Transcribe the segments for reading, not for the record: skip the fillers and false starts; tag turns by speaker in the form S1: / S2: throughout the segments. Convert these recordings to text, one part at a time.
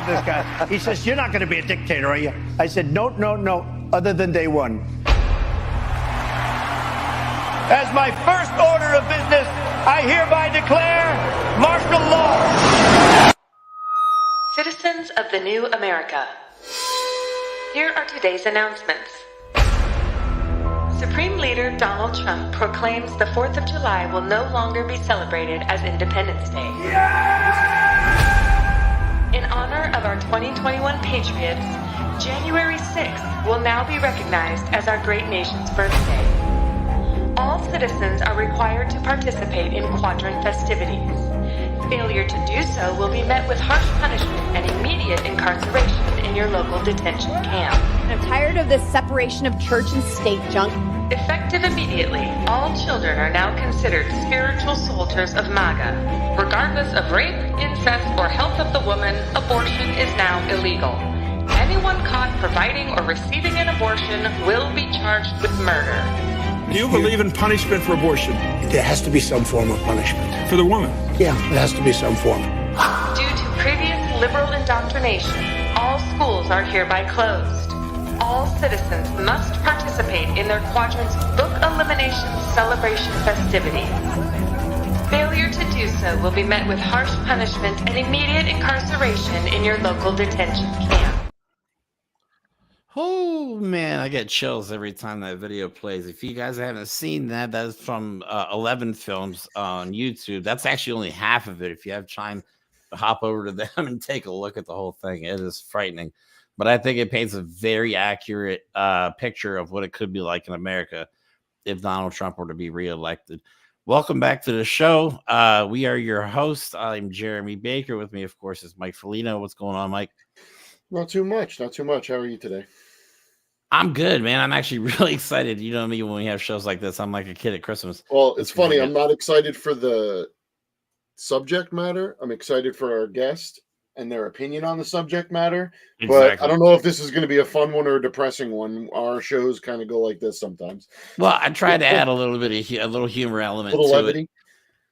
S1: This guy. He says, "You're not going to be a dictator, are you?" I said, "No, no, no, other than day one." As my first order of business, I hereby declare martial law.
S2: Citizens of the new America, here are today's announcements. Supreme Leader Donald Trump proclaims the 4th of July will no longer be celebrated as Independence Day. In honor of our 2021 Patriots, January 6th will now be recognized as our great nation's birthday. All citizens are required to participate in quadrant festivities. Failure to do so will be met with harsh punishment and immediate incarceration in your local detention camp.
S3: I'm tired of this separation of church and state junk.
S2: Effective immediately, all children are now considered spiritual soldiers of MAGA. Regardless of rape, incest, or health of the woman, abortion is now illegal. Anyone caught providing or receiving an abortion will be charged with murder.
S4: Do you believe in punishment for abortion?
S1: There has to be some form of punishment.
S4: For the woman?
S1: Yeah, there has to be some form.
S2: Due to previous liberal indoctrination, all schools are hereby closed. All citizens must participate in their quadrant's book elimination celebration festivities. Failure to do so will be met with harsh punishment and immediate incarceration in your local detention camp.
S5: Oh man, I get chills every time that video plays. If you guys haven't seen that, that's from 11 Films on YouTube. That's actually only half of it. If you have time to hop over to them and take a look at the whole thing, it is frightening. But I think it paints a very accurate picture of what it could be like in America if Donald Trump were to be reelected. Welcome back to the show. We are your hosts. I'm Jeremy Baker. With me, of course, is Mike Falino. What's going on, Mike?
S6: Not too much. Not too much. How are you today?
S5: I'm good, man. I'm actually really excited. You know me, when we have shows like this, I'm like a kid at Christmas.
S6: Well, it's funny. I'm not excited for the subject matter. I'm excited for our guest and their opinion on the subject matter.
S5: Exactly.
S6: But I don't know if this is going to be a fun one or a depressing one. Our shows kind of go like this sometimes.
S5: Well, I try to add a little bit of a little humor element
S6: a little
S5: to
S6: levity.
S5: it.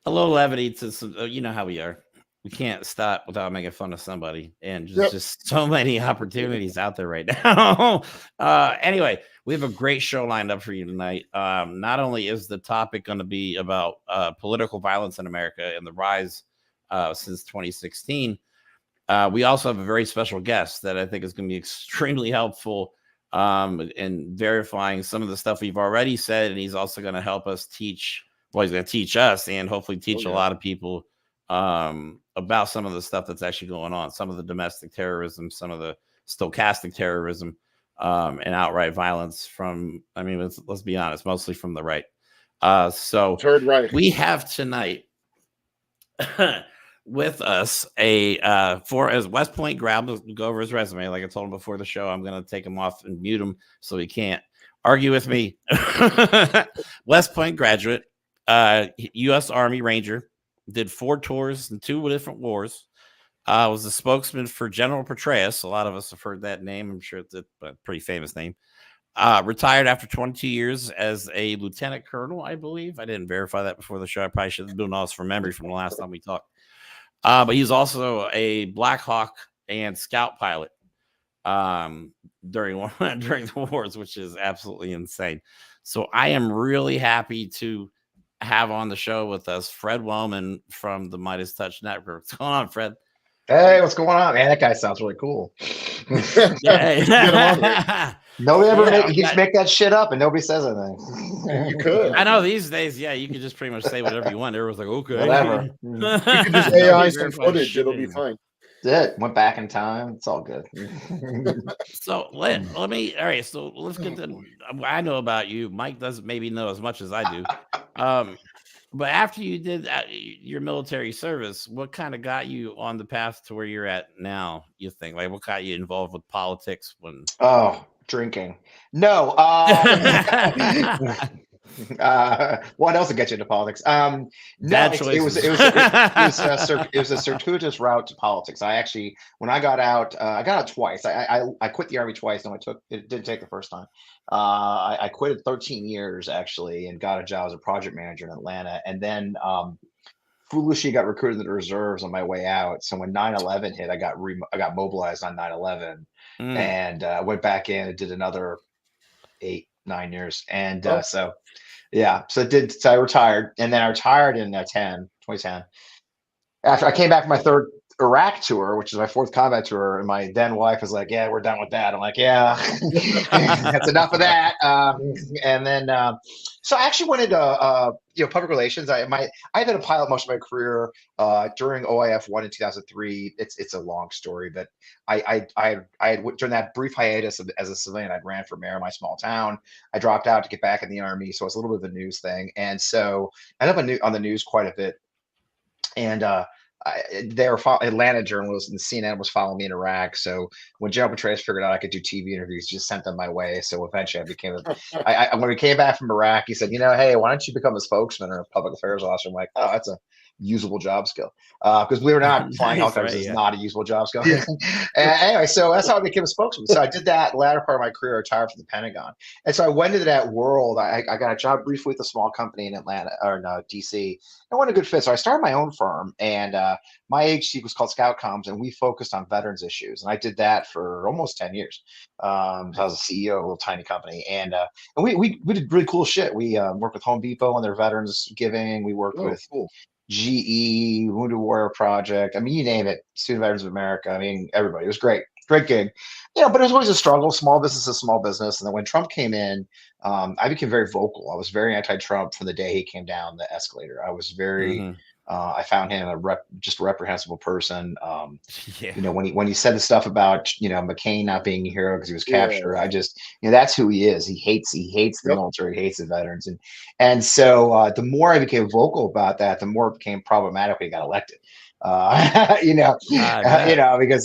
S5: A little levity to some, you know how we are. We can't stop without making fun of somebody. And just so many opportunities out there right now. Anyway, we have a great show lined up for you tonight. Not only is the topic going to be about political violence in America and the rise since 2016, we also have a very special guest that I think is going to be extremely helpful in verifying some of the stuff we've already said. And he's also going to help us teach. Well, he's going to teach us and hopefully teach a lot of people about some of the stuff that's actually going on, some of the domestic terrorism, some of the stochastic terrorism, and outright violence from, I mean, let's be honest, mostly from the right. So
S6: Third Reich.
S5: We have tonight with us as West Point grad, go over his resume. Like I told him before the show, I'm going to take him off and mute him so he can't argue with me. West Point graduate, U.S. Army Ranger, did 4 tours in 2 different wars. Was the spokesman for General Petraeus. A lot of us have heard that name. I'm sure it's a pretty famous name. Retired after 22 years as a lieutenant colonel, I believe. I didn't verify that before the show. I probably should have been doing all this from memory from the last time we talked. But he's also a Black Hawk and Scout pilot during the wars, which is absolutely insane. So I am really happy to have on the show with us Fred Wellman from the Meidas Touch Network. What's going on, Fred?
S7: Hey, what's going on, man? That guy sounds really cool. Nobody ever you just make that shit up and nobody says anything.
S6: You could.
S5: I know these days, you can just pretty much say whatever you want. Everyone's like, okay,
S7: whatever.
S6: You can just AI some footage; it'll be fine.
S7: It went back in time. It's all good.
S5: So let me. All right, so let's get to. I know about you. Mike doesn't maybe know as much as I do. But after you did your military service, what kind of got you on the path to where you're at now? You think, like, what got you involved with politics? When
S7: drinking. No. What else will get you into politics? No,
S5: Bad
S7: it
S5: choices.
S7: was a circuitous route to politics. I actually, when I got out twice. I quit the army twice. No, it didn't take the first time. I quit at 13 years actually, and got a job as a project manager in Atlanta, and then foolishly got recruited into the reserves on my way out. So when 9/11 hit, I got mobilized on 9/11, and went back in and did another 8-9 years, and so I retired, and then I retired in 2010 after I came back from my third Iraq tour, which is my fourth combat tour, and my then wife was like, "Yeah, we're done with that." I'm like, "Yeah, that's enough of that." And then, so I actually went into public relations. I've been a pilot most of my career. During OIF 1 in 2003, it's a long story, but I during that brief hiatus as a civilian, I ran for mayor of my small town. I dropped out to get back in the army, so it's a little bit of a news thing, and so I ended up on the news quite a bit, and Atlanta journalists and CNN was following me in Iraq. So when General Petraeus figured out I could do TV interviews, just sent them my way. So eventually I became when we came back from Iraq, he said, hey, why don't you become a spokesman or a public affairs officer? I'm like, oh, that's a usable job skill. Because believe it or not, flying helicopters is not a usable job skill. Anyway, so that's how I became a spokesman. So I did that the latter part of my career, I retired from the Pentagon. And so I went into that world. I got a job briefly with a small company in Atlanta or no, DC. It wasn't a good fit. So I started my own firm, and my agency was called Scout Comms, and we focused on veterans issues. And I did that for almost 10 years. So I was a CEO of a little tiny company, and we did really cool shit. We worked with Home Depot on their veterans giving. We worked with GE, Wounded Warrior Project. I mean, you name it. Student Veterans of America. I mean, everybody. It was great gig. But it was always a struggle. Small business is small business. And then when Trump came in, I became very vocal. I was very anti-Trump from the day he came down the escalator. I was very. I found him just a reprehensible person. When he said the stuff about McCain not being a hero because he was captured, I just that's who he is. He hates the military, he hates the veterans, and so the more I became vocal about that, the more it became problematic when he got elected. Because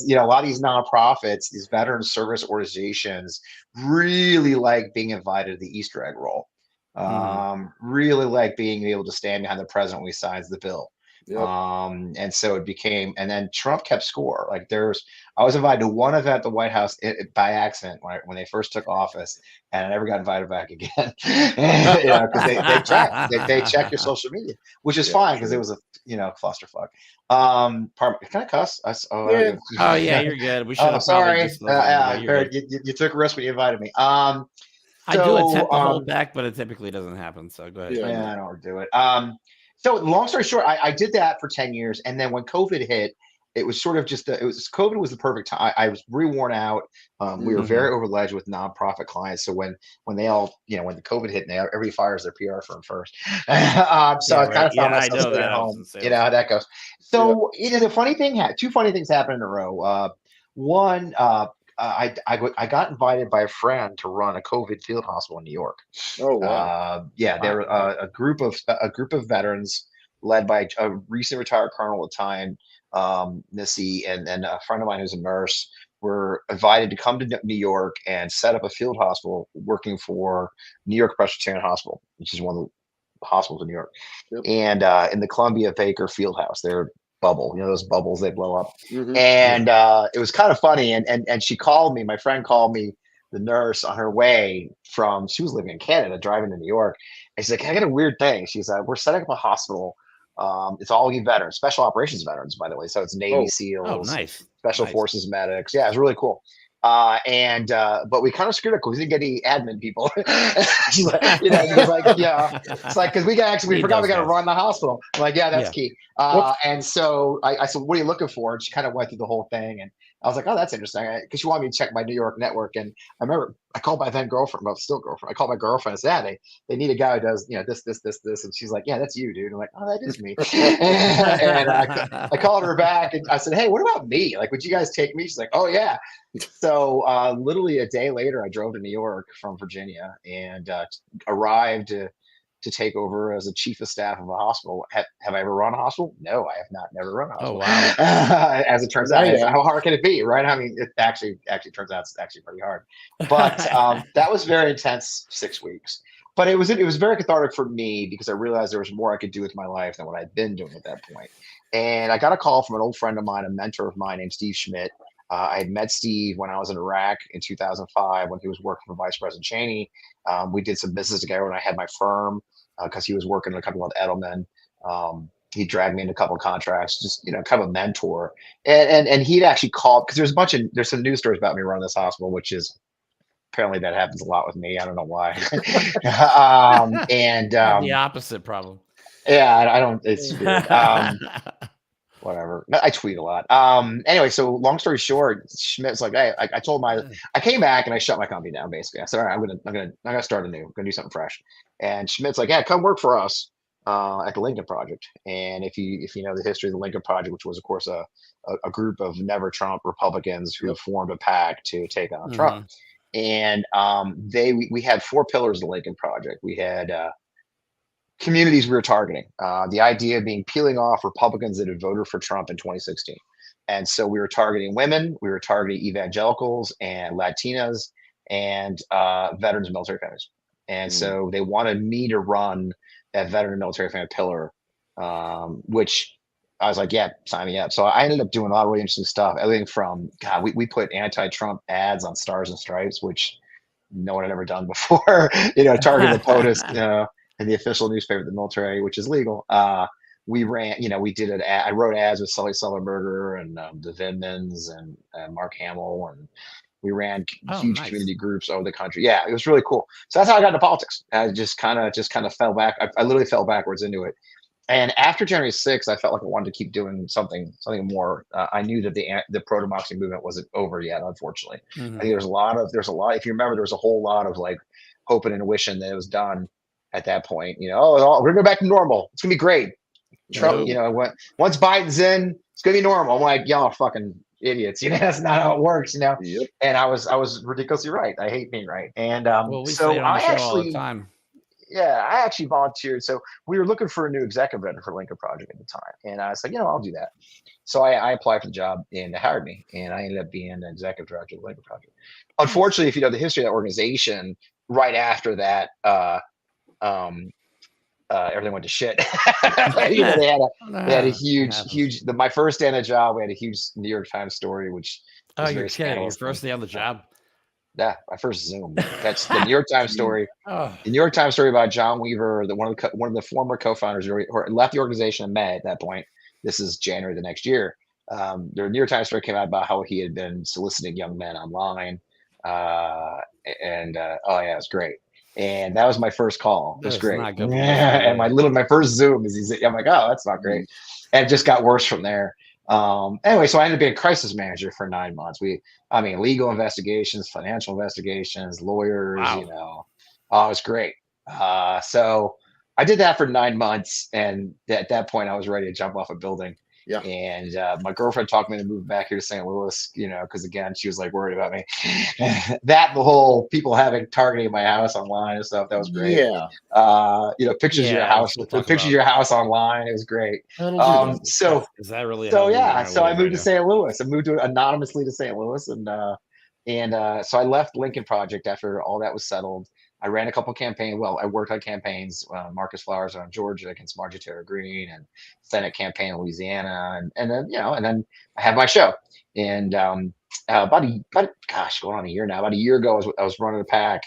S7: a lot of these nonprofits, these veteran service organizations, really like being invited to the Easter egg roll. Really like being able to stand behind the president when he signs the bill. And so it became, and then Trump kept score. Like I was invited to one event at the White House by accident when they first took office, and I never got invited back again. Because they check your social media, which is fine because it was a clusterfuck. Can I cuss?
S5: Oh yeah, you're good. We should.
S7: Oh, sorry. You took a risk when you invited me.
S5: I do attempt to hold back, but it typically doesn't happen. So go ahead.
S7: Yeah, I don't do it. So long story short, I did that for 10 years. And then when COVID hit, it was sort of COVID was the perfect time. I was worn out. We were very over the ledge with nonprofit clients. So when they all, when the COVID hit, everybody fires their PR firm first. I kind of found myself staying at home. You know how that goes. So the funny thing two funny things happened in a row. One, I got invited by a friend to run a COVID field hospital in New York.
S6: Oh wow!
S7: There were a group of veterans led by a recently retired colonel at the time, Missy, and then a friend of mine who's a nurse were invited to come to New York and set up a field hospital working for New York Presbyterian Hospital, which is one of the hospitals in New York, and in the Columbia Baker Field House. They're bubble, those bubbles, they blow up. And it was kind of funny, and she called me, my friend called me, the nurse, on her way she was living in Canada, driving to New York, and she's like, I got a weird thing. She's like, we're setting up a hospital, it's all you veterans, special operations veterans, by the way, so it's Navy SEALs, special forces medics. It's really cool. But we kind of screwed up because we didn't get any admin people. She's like, it's like, because we forgot we got to run the hospital. I'm like, that's key. And so I said, what are you looking for? And she kind of went through the whole thing, and I was like, oh, that's interesting, because she wanted me to check my New York network. And I remember I called my then girlfriend, well, still girlfriend. I called my girlfriend and said, they need a guy who does this, and she's like, yeah, that's you, dude. I'm like, oh, that is me. And I called her back and I said, hey, what about me? Like, would you guys take me? She's like, oh yeah. So literally a day later, I drove to New York from Virginia and arrived to take over as a chief of staff of a hospital. Have I ever run a hospital? No, I have not. Never run a hospital. Oh wow! As it turns out, how hard can it be, right? I mean, it actually turns out it's actually pretty hard. But that was very intense 6 weeks. but it was very cathartic for me because I realized there was more I could do with my life than what I'd been doing at that point. And I got a call from an old friend of mine, a mentor of mine named Steve Schmidt. I had met Steve when I was in Iraq in 2005 when he was working for Vice President Cheney. We did some business together when I had my firm because he was working in a company called Edelman. He dragged me into a couple of contracts, just kind of a mentor. And he'd actually called because there's some news stories about me running this hospital, which is apparently that happens a lot with me. I don't know why.
S5: The opposite problem.
S7: Yeah, I don't. It's weird. Whatever. I tweet a lot. Anyway, so long story short, Schmidt's like, hey, I told I came back and I shut my company down. Basically, I said, all right, I'm gonna start anew. I'm gonna do something fresh. And Schmidt's like, yeah, come work for us at the Lincoln Project. And if you know the history of the Lincoln Project, which was of course a group of never Trump Republicans who formed a pact to take on Trump. And we had 4 pillars of the Lincoln Project. We had communities we were targeting. The idea being peeling off Republicans that had voted for Trump in 2016. And so we were targeting women, we were targeting evangelicals and Latinas and veterans and military families. And so they wanted me to run that veteran and military family pillar, which I was like, yeah, sign me up. So I ended up doing a lot of really interesting stuff. Everything from, we put anti-Trump ads on Stars and Stripes, which no one had ever done before, targeting the POTUS, in the official newspaper of the military, which is legal. We ran, we did an ad. I wrote ads with Sully Sullenberger and the Vindmans and Mark Hamill, and we ran huge community groups over the country. Yeah, it was really cool. So that's how I got into politics. I just kind of fell back. I literally fell backwards into it. And after January 6th, I felt like I wanted to keep doing something more. I knew that the pro-democracy movement wasn't over yet, unfortunately. I think there's a lot. If you remember, there was a whole lot of like hoping and wishing that it was done at that point. We're gonna go back to normal. It's gonna be great. Trump, once Biden's in, it's gonna be normal. I'm like, y'all fucking idiots. That's not how it works. Yep. And I was ridiculously right. I hate being right. And so I actually. Yeah, I actually volunteered. So we were looking for a new executive director for Lincoln Project at the time. And I was like, I'll do that. So I applied for the job and they hired me. And I ended up being the executive director of the Lincoln Project. Unfortunately, if you know the history of that organization, right after that, everything went to shit. They had a huge, my first day on the job, we had a huge New York Times story, which was
S5: you're kidding. Your first day on the job?
S7: Yeah, my first Zoom. That's the New York Times story. The New York Times story about John Weaver, one of the former co-founders who left the organization in May at that point. This is January the next year. The New York Times story came out about how he had been soliciting young men online. It was great. And that was my first call. It was great. And my first Zoom is I'm like, oh, that's not great. And it just got worse from there. Anyway, so I ended up being a crisis manager for 9 months. Legal investigations, financial investigations, lawyers, it was great. So I did that for 9 months. And at that point I was ready to jump off a building. Yeah. And my girlfriend talked me to move back here to St. Louis, because again, she was like worried about me. The whole people targeting my house online and stuff, that was great. Yeah. Pictures of your house, pictures of your house online. It was great. So
S5: is that really?
S7: So yeah. So I moved to St. Louis. I moved anonymously to St. Louis, and so I left Lincoln Project after all that was settled. I ran a couple campaigns. Well, I worked on campaigns. Marcus Flowers on Georgia against Marjorie Taylor Greene, and Senate campaign in Louisiana, and then I had my show. And going on a year now. About a year ago, I was running a PAC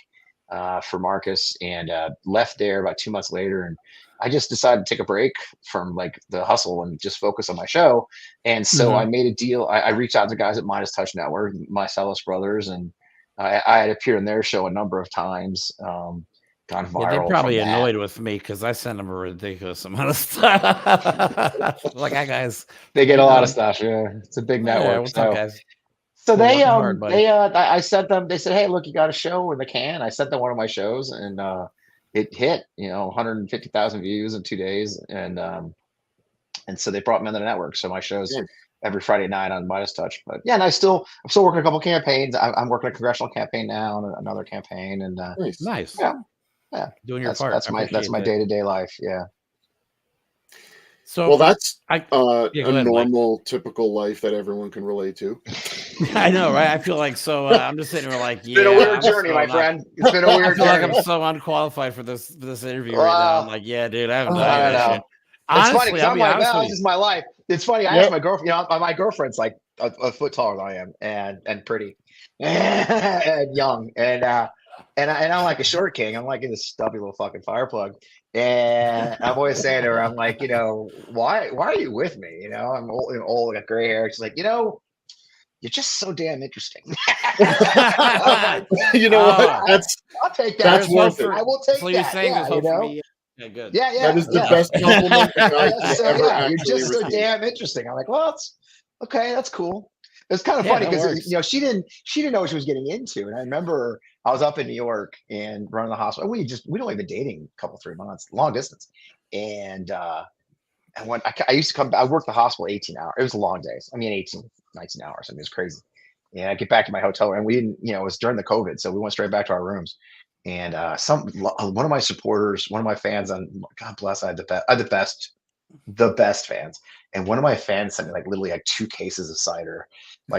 S7: for Marcus, and left there about 2 months later, and I just decided to take a break from like the hustle and just focus on my show. And so I made a deal. I reached out to guys at Meidas Touch Network, Marcellus Brothers, and I had appeared in their show a number of times, gone viral.
S5: Yeah, they're probably annoyed with me because I send them a ridiculous amount of stuff. Like, guys,
S7: they get a lot of stuff. Yeah, it's a big network.
S5: What's up, guys?
S7: So I sent them. They said, "Hey, look, you got a show in the can." I sent them one of my shows, and it hit 150,000 views in 2 days, and so they brought me on the network. So my shows. Yeah. Every Friday night on Meidas Touch. But yeah, and I'm still working a couple of campaigns. I'm working a congressional campaign now and another campaign. And
S5: nice.
S7: Yeah.
S5: Doing your part.
S7: That's my day-to-day life. Yeah.
S6: So that's a
S7: normal,
S6: typical life that everyone can relate to.
S5: I know, right? I feel like so. I'm just sitting here like,
S7: It's been a weird
S5: I'm
S7: journey,
S5: so
S7: my
S5: not-
S7: friend. It's been a
S5: I
S7: weird
S5: feel like
S7: journey.
S5: I'm so unqualified for this interview right now. I'm like, yeah, dude, I haven't done
S7: I
S5: any of that
S7: know.
S5: shit.
S7: It's funny
S5: Honestly,
S7: because
S5: I'll
S7: I'm
S5: be
S7: like,
S5: honest
S7: well,
S5: with
S7: this
S5: you.
S7: is my life. It's funny. I
S6: Yep.
S7: asked my girlfriend. My girlfriend's like a foot taller than I am, and pretty, and young, and I'm like a short king. I'm like in this stubby little fucking fire plug, and I'm always saying to her, I'm like, why are you with me? I'm old, got gray hair. She's like, you're just so damn interesting. I'm like,
S6: You know
S5: Ah.
S6: what? That's
S7: I'll take that.
S6: That's worth it.
S7: I will take
S5: So you're
S7: that.
S5: saying
S7: Yeah,
S5: this hope for me? Yeah, good.
S7: Yeah,
S6: that is the
S7: yeah.
S6: best compliment the guy could
S7: So,
S6: ever
S7: yeah, you're
S6: actually
S7: just so
S6: receive.
S7: damn interesting. I'm like, well, it's okay. That's cool. It's kind of
S5: Yeah,
S7: funny
S5: that
S7: because
S5: works.
S7: she didn't know what she was getting into, and I remember I was up in New York and running the hospital. We'd only been dating a couple 3 months, long distance, and when I used to come, I worked the hospital 18 hours. It was long days. I mean, 18, 19 hours. I mean, it was crazy. And I get back to my hotel room, and we didn't, it was during the COVID, so we went straight back to our rooms. And one of my supporters, one of my fans, on God bless, I had the best fans. And one of my fans sent me literally 2 cases of cider,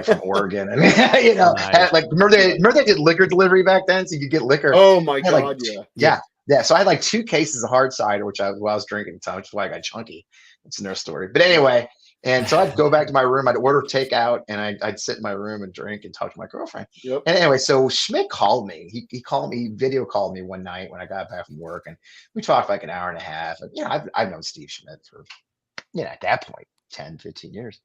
S7: from Oregon. And
S5: Nice.
S7: remember they did liquor delivery back then, so you could get liquor.
S6: Oh my
S7: I had,
S6: God, yeah.
S7: Yeah. So I had 2 cases of hard cider, which I was drinking at the time, which is why I got chunky. It's another story. But anyway, and so I'd go back to my room, I'd order takeout, and I'd sit in my room and drink and talk to my girlfriend.
S6: Yep.
S7: And anyway, so Schmidt called me. He called me, video called me one night when I got back from work, and we talked for an hour and a half. And I've known Steve Schmidt for at that point 10, 15 years.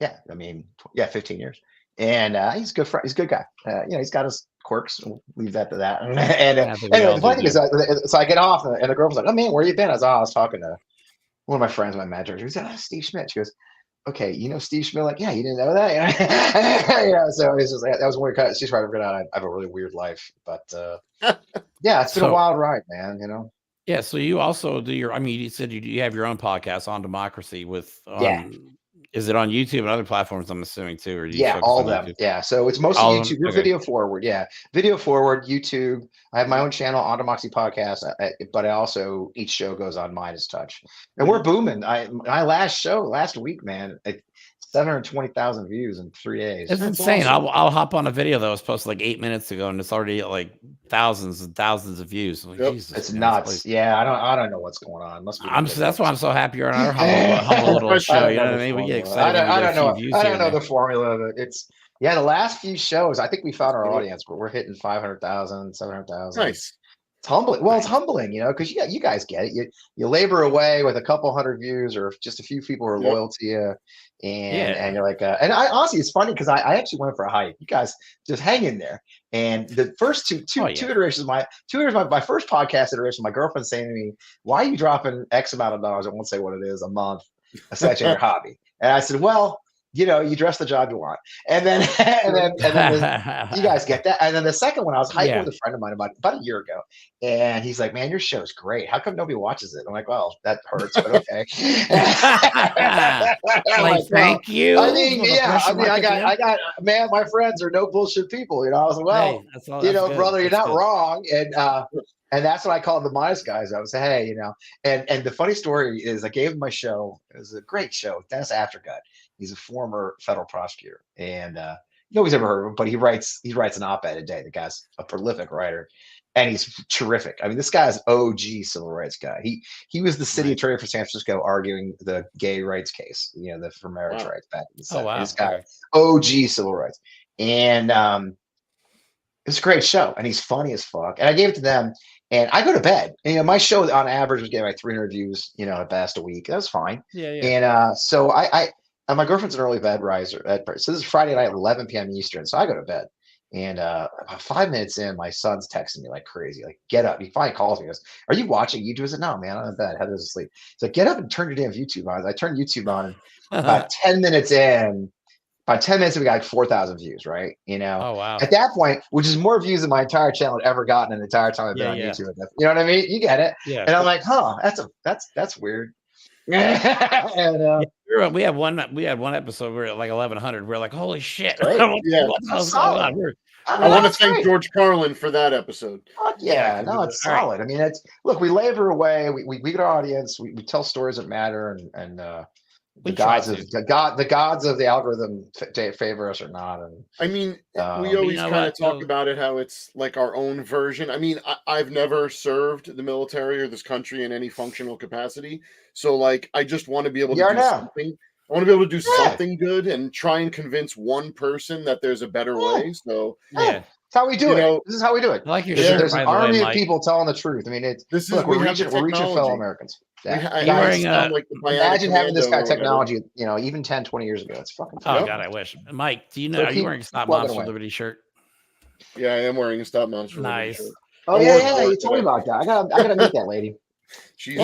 S7: Yeah, I mean, 15 years. And he's a good friend. He's a good guy. He's got his quirks. We'll leave that to that. And anyway, the funny thing is, so I get off, and the girl was like, "Oh man, where you been?" I was talking to one of my friends, my mentor. She said, Steve Schmidt. She goes, "Okay, Steve Schmidt?" Like, yeah, you didn't know that. So it's just that was weird. She's trying to figure out I have a really weird life, but yeah, it's been a wild ride, man.
S5: Yeah. So you also do you said you have your own podcast on democracy with Is it on YouTube and other platforms? I'm assuming too, or do you focus
S7: all
S5: on
S7: of them.
S5: YouTube?
S7: Yeah, so it's mostly
S5: All of
S7: YouTube.
S5: them?
S7: We're
S5: Okay.
S7: video forward. Yeah, video forward. YouTube. I have my own channel, On Democracy Podcast, but I also each show goes on Meidas Touch, and we're booming. My last week, man, 720,000 views in 3 days.
S5: It's
S7: That's
S5: insane.
S7: awesome.
S5: I'll hop on a video that was posted 8 minutes ago, and it's already at thousands and thousands of views. Like,
S6: Yep.
S5: Jesus,
S7: It's
S5: man,
S7: nuts. Yeah, I don't know what's going on. Must be.
S5: That's why I'm so happy you're on our humble little show. You know what I mean? We get excited.
S7: I don't know.
S5: Views
S7: I
S5: here
S7: don't know
S5: and
S7: the formula of it. It's the last few shows. I think we found our audience, but we're hitting 500,000, 700,000.
S6: Nice.
S7: It's humbling. Well, it's humbling, because you guys get it. You labor away with a couple hundred views or just a few people who are loyal to you, and you're like, and I honestly, it's funny because I actually went for a hike. You guys just hang in there. And the first two iterations, my first podcast iteration, my girlfriend's saying to me, "Why are you dropping X amount of dollars? I won't say what it is, a month, essentially your hobby." And I said, "Well, you dress the job you want." And then you guys get that. And then the second one, I was hiking with a friend of mine about a year ago, and he's like, "Man, your show's great. How come nobody watches it?" I'm like, "Well, that hurts, but okay."
S5: Thank you.
S7: I mean, I got, man, my friends are no bullshit people. I was like, well,
S5: hey,
S7: brother, you're not wrong. And that's what I call the Meidas guys. I would say, hey, and the funny story is I gave him my show. It was a great show. Dennis Aftergut. He's a former federal prosecutor, and nobody's ever heard of him, but he writes an op-ed a day. The guy's a prolific writer, and he's terrific. I mean, this guy's OG civil rights guy. He was the city attorney for San Francisco arguing the gay rights case, for marriage rights back in the 70s.
S5: Wow.
S7: This guy, OG civil rights, and it's a great show, and he's funny as fuck. And I gave it to them, and I go to bed. And, my show on average was getting 300 views, at best a week. That was fine.
S5: Yeah.
S7: And so and my girlfriend's an early bed riser. So this is Friday night, 11 p.m. Eastern. So I go to bed. And about 5 minutes in, my son's texting me like crazy. Like, get up. He finally calls me. He goes, "Are you watching YouTube?" I said, "No, man, I'm in bed. Heather's asleep." He's like, "Get up and turn your damn YouTube on." I turned YouTube on. And about 10 minutes in, we got 4,000 views, right?
S5: Oh, wow.
S7: At that point, which is more views than my entire channel had ever gotten in the entire time I've been on YouTube. You know what I mean? You get it.
S5: Yeah.
S7: And I'm like, that's weird. And
S5: we had one episode where at 1,100. We're like, holy shit!
S6: Yeah.
S5: What the hell's going on?
S6: I want to thank George Carlin for that episode.
S7: Yeah, no, it's solid. I mean, look, we labor away. We get our audience. We tell stories that matter, and the gods of the gods of the algorithm favor us or not. And
S6: I mean, we always kind of talk
S5: though?
S6: about it, how it's like our own version. I mean, I've never served the military or this country in any functional capacity, so like I just want to be able to do something. I want to be able to do something good and try and convince one person that there's a better way. So
S5: yeah.
S7: That's how we do it. This is how we do it.
S5: I like your
S7: shirt,
S5: shirt,
S7: there's
S5: by
S7: an
S5: the way,
S7: army of
S5: Mike.
S7: people telling the truth. I mean, it's we're reaching fellow Americans. Yeah. Imagine having this kind of technology, even 10, 20 years ago. It's fucking
S5: God, I wish. Mike, do you know, are you wearing a Stop Monster Liberty shirt?
S6: Yeah, I am wearing a Stop Monster Liberty shirt.
S7: Oh, yeah, you told me about that. I gotta meet that lady.
S5: She's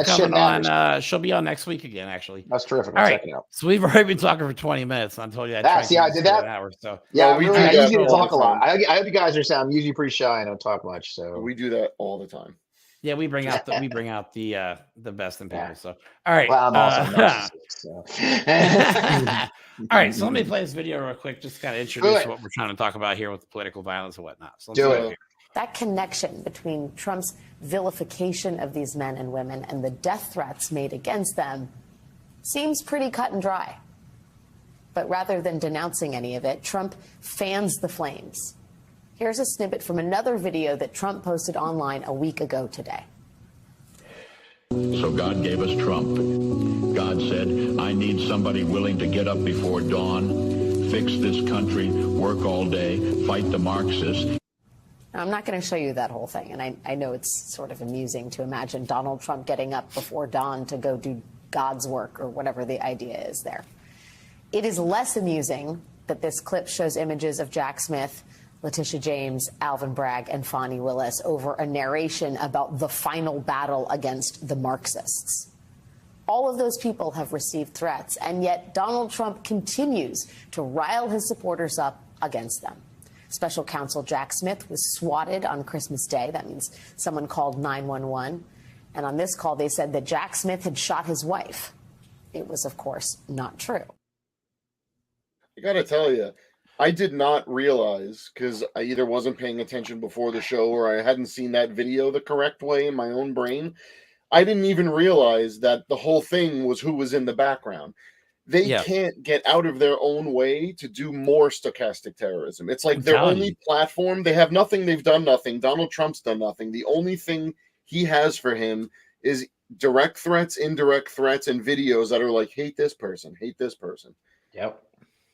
S5: coming on. She'll be on next week again. Actually,
S7: that's terrific.
S5: All right, so we've already been talking for 20 minutes. I told you. I
S7: did that.
S5: An hour, so
S7: yeah, I usually talk a lot. I hope you guys understand. I'm usually pretty shy. I don't talk much. So
S6: we do that all the time.
S5: Yeah, we bring out the best in people. So all right.
S7: Well, I'm also
S5: all right. So let me play this video real quick, just kind of introduce what we're trying to talk about here with political violence and whatnot. So
S7: do it.
S8: That connection between Trump's vilification of these men and women and the death threats made against them seems pretty cut and dry. But rather than denouncing any of it, Trump fans the flames. Here's a snippet from another video that Trump posted online a week ago today.
S9: So God gave us Trump. God said, I need somebody willing to get up before dawn, fix this country, work all day, fight the Marxists.
S8: Now, I'm not going to show you that whole thing, and I know it's sort of amusing to imagine Donald Trump getting up before dawn to go do God's work or whatever the idea is there. It is less amusing that this clip shows images of Jack Smith, Letitia James, Alvin Bragg, and Fani Willis over a narration about the final battle against the Marxists. All of those people have received threats, and yet Donald Trump continues to rile his supporters up against them. Special counsel Jack Smith was swatted on Christmas Day. That means someone called 911. And on this call, they said that Jack Smith had shot his wife. It was, of course, not true.
S6: I got to tell you, I did not realize, because I either wasn't paying attention before the show or I hadn't seen that video the correct way in my own brain. I didn't even realize that the whole thing was who was in the background. They can't get out of their own way to do more stochastic terrorism. It's like their only platform. They have nothing. They've done nothing. Donald Trump's done nothing. The only thing he has for him is direct threats, indirect threats, and videos that are like, hate this person, hate this person.
S7: Yep.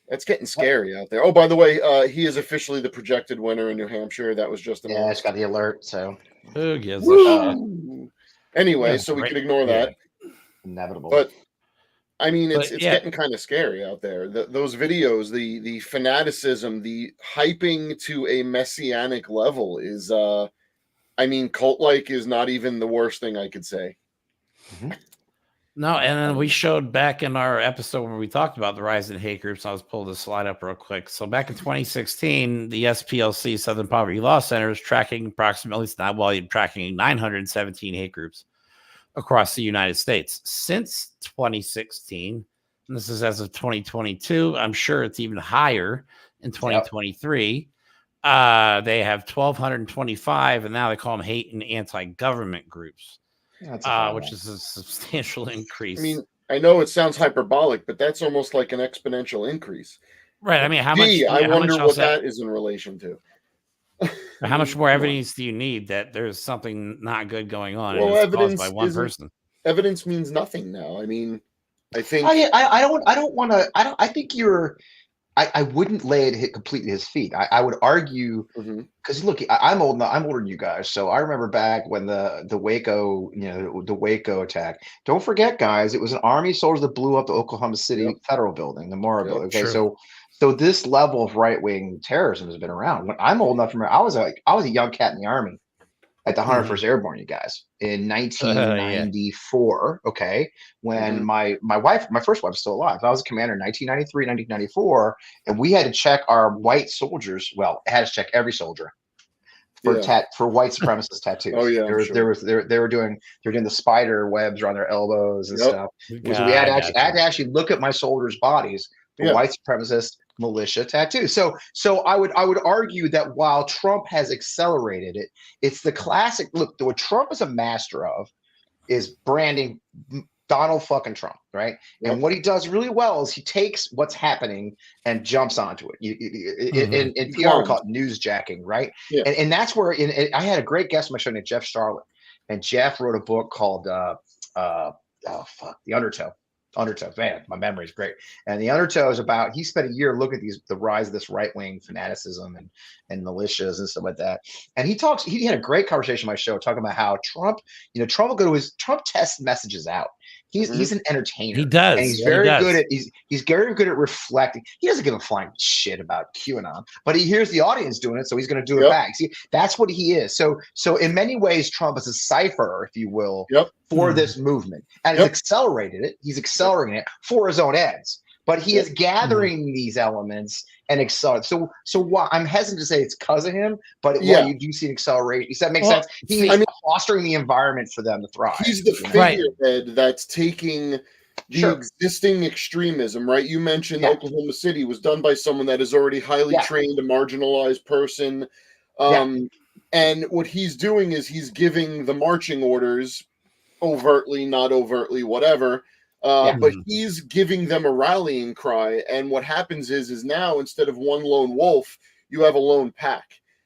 S6: That's getting scary out there. Oh, by the way, he is officially the projected winner in New Hampshire. That was just
S7: I just got the alert. So
S5: who gives a shit?
S6: Anyway, so we could ignore that.
S7: Inevitable.
S6: But I mean, it's getting kind of scary out there. Those videos, the fanaticism, the hyping to a messianic level is, I mean, cult-like is not even the worst thing I could say.
S7: Mm-hmm.
S5: No, and then we showed back in our episode where we talked about the rise in hate groups. I was pulling the slide up real quick. So back in 2016, the SPLC Southern Poverty Law Center is tracking tracking 917 hate groups across the United States. Since 2016, and this is as of 2022, I'm sure it's even higher in 2023. They have 1,225, and now they call them hate and anti-government groups, which is a substantial increase.
S6: I mean, I know it sounds hyperbolic, but that's almost like an exponential increase.
S5: Right. I mean, how much?
S6: I wonder what that is in relation to.
S5: How much more evidence do you need that there's something not good going on?
S6: Well,
S5: and it's
S6: evidence
S5: caused by one person.
S6: Evidence means nothing now. I mean, I think
S7: I think you're. I wouldn't lay it completely at his feet. I would argue because look, I'm old. I'm older than you guys, so I remember back when the Waco, the Waco attack. Don't forget, guys, it was an Army soldier that blew up the Oklahoma City Federal Building, the Mora Building. Okay, so this level of right wing terrorism has been around. When I'm old enough to remember, I was a young cat in the Army at the 101st Airborne, you guys, in 1994. Okay, when my first wife was still alive. I was a commander in 1993, 1994, and we had to check our white soldiers. Well, had to check every soldier for white supremacist tattoos.
S6: Oh yeah,
S7: they were doing the spider webs around their elbows and stuff. So we had to actually look at my soldiers' bodies for white supremacist militia tattoo. So I would argue that while Trump has accelerated it, it's the classic look. What Trump is a master of is branding Donald fucking Trump, right?
S6: Yep.
S7: And what he does really well is he takes what's happening and jumps onto it. In PR, we call it newsjacking, right?
S6: Yeah.
S7: And that's where I had a great guest on my show named Jeff Charlotte, and Jeff wrote a book called The Undertow. Man, my memory is great. And The Undertow is about, he spent a year looking at the rise of this right-wing fanaticism and militias and stuff like that. And he had a great conversation on my show talking about how Trump will go to Trump tests messages out. He's an entertainer.
S5: He does.
S7: And he's
S5: Yeah,
S7: very
S5: he does.
S7: good at he's very good at reflecting. He doesn't give a flying shit about QAnon, but he hears the audience doing it, so he's going to do it back. See, that's what he is. So in many ways, Trump is a cipher, if you will, for this movement. And he's accelerated it. He's accelerating it for his own ends. But he is gathering these elements and accelerating. So what I'm hesitant to say it's because of him, but you do see an acceleration. Does that make sense? He's fostering the environment for them to thrive.
S6: He's the figurehead that's taking the existing extremism, right? You mentioned Oklahoma City was done by someone that is already highly trained, a marginalized person. And what he's doing is he's giving the marching orders overtly, not overtly, whatever. But he's giving them a rallying cry, and what happens is now instead of one lone wolf, you have a lone pack,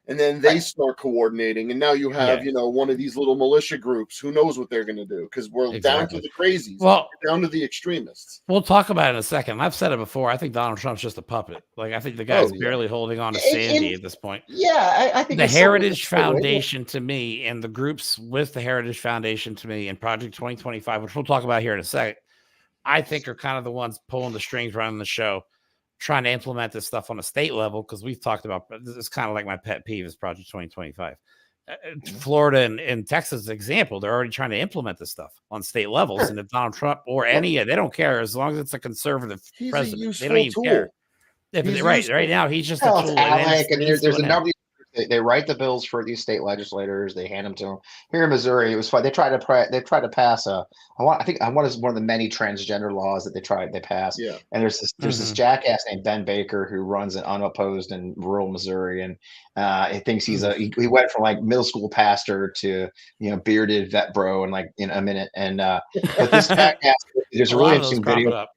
S6: and then they start coordinating, and now you have one of these little militia groups. Who knows what they're going to do? Because we're down to the crazies, down to the extremists.
S5: We'll talk about it in a second. I've said it before. I think Donald Trump's just a puppet. Like, I think the guy's barely holding on to Sandy at this point.
S7: Yeah, I think
S5: the Heritage Foundation to me, and the groups with the Heritage Foundation to me, and Project 2025, which we'll talk about here in a second, I think are kind of the ones pulling the strings running the show, trying to implement this stuff on a state level, because we've talked about this is kind of like my pet peeve is Project 2025. Florida and Texas example, they're already trying to implement this stuff on state levels. And if Donald Trump or they don't care, as long as it's a conservative president, they don't even care. Right now, he's just a tool.
S7: Alec, and there's a number. They write the bills for these state legislators. They hand them to them. Here in Missouri, it was fun. They tried to pass I think one of the many transgender laws that they passed. Yeah. And there's this jackass named Ben Baker who runs an unopposed in rural Missouri, and he thinks he went from like middle school pastor to bearded vet bro in like in a minute. And but this jackass, there's a really interesting video.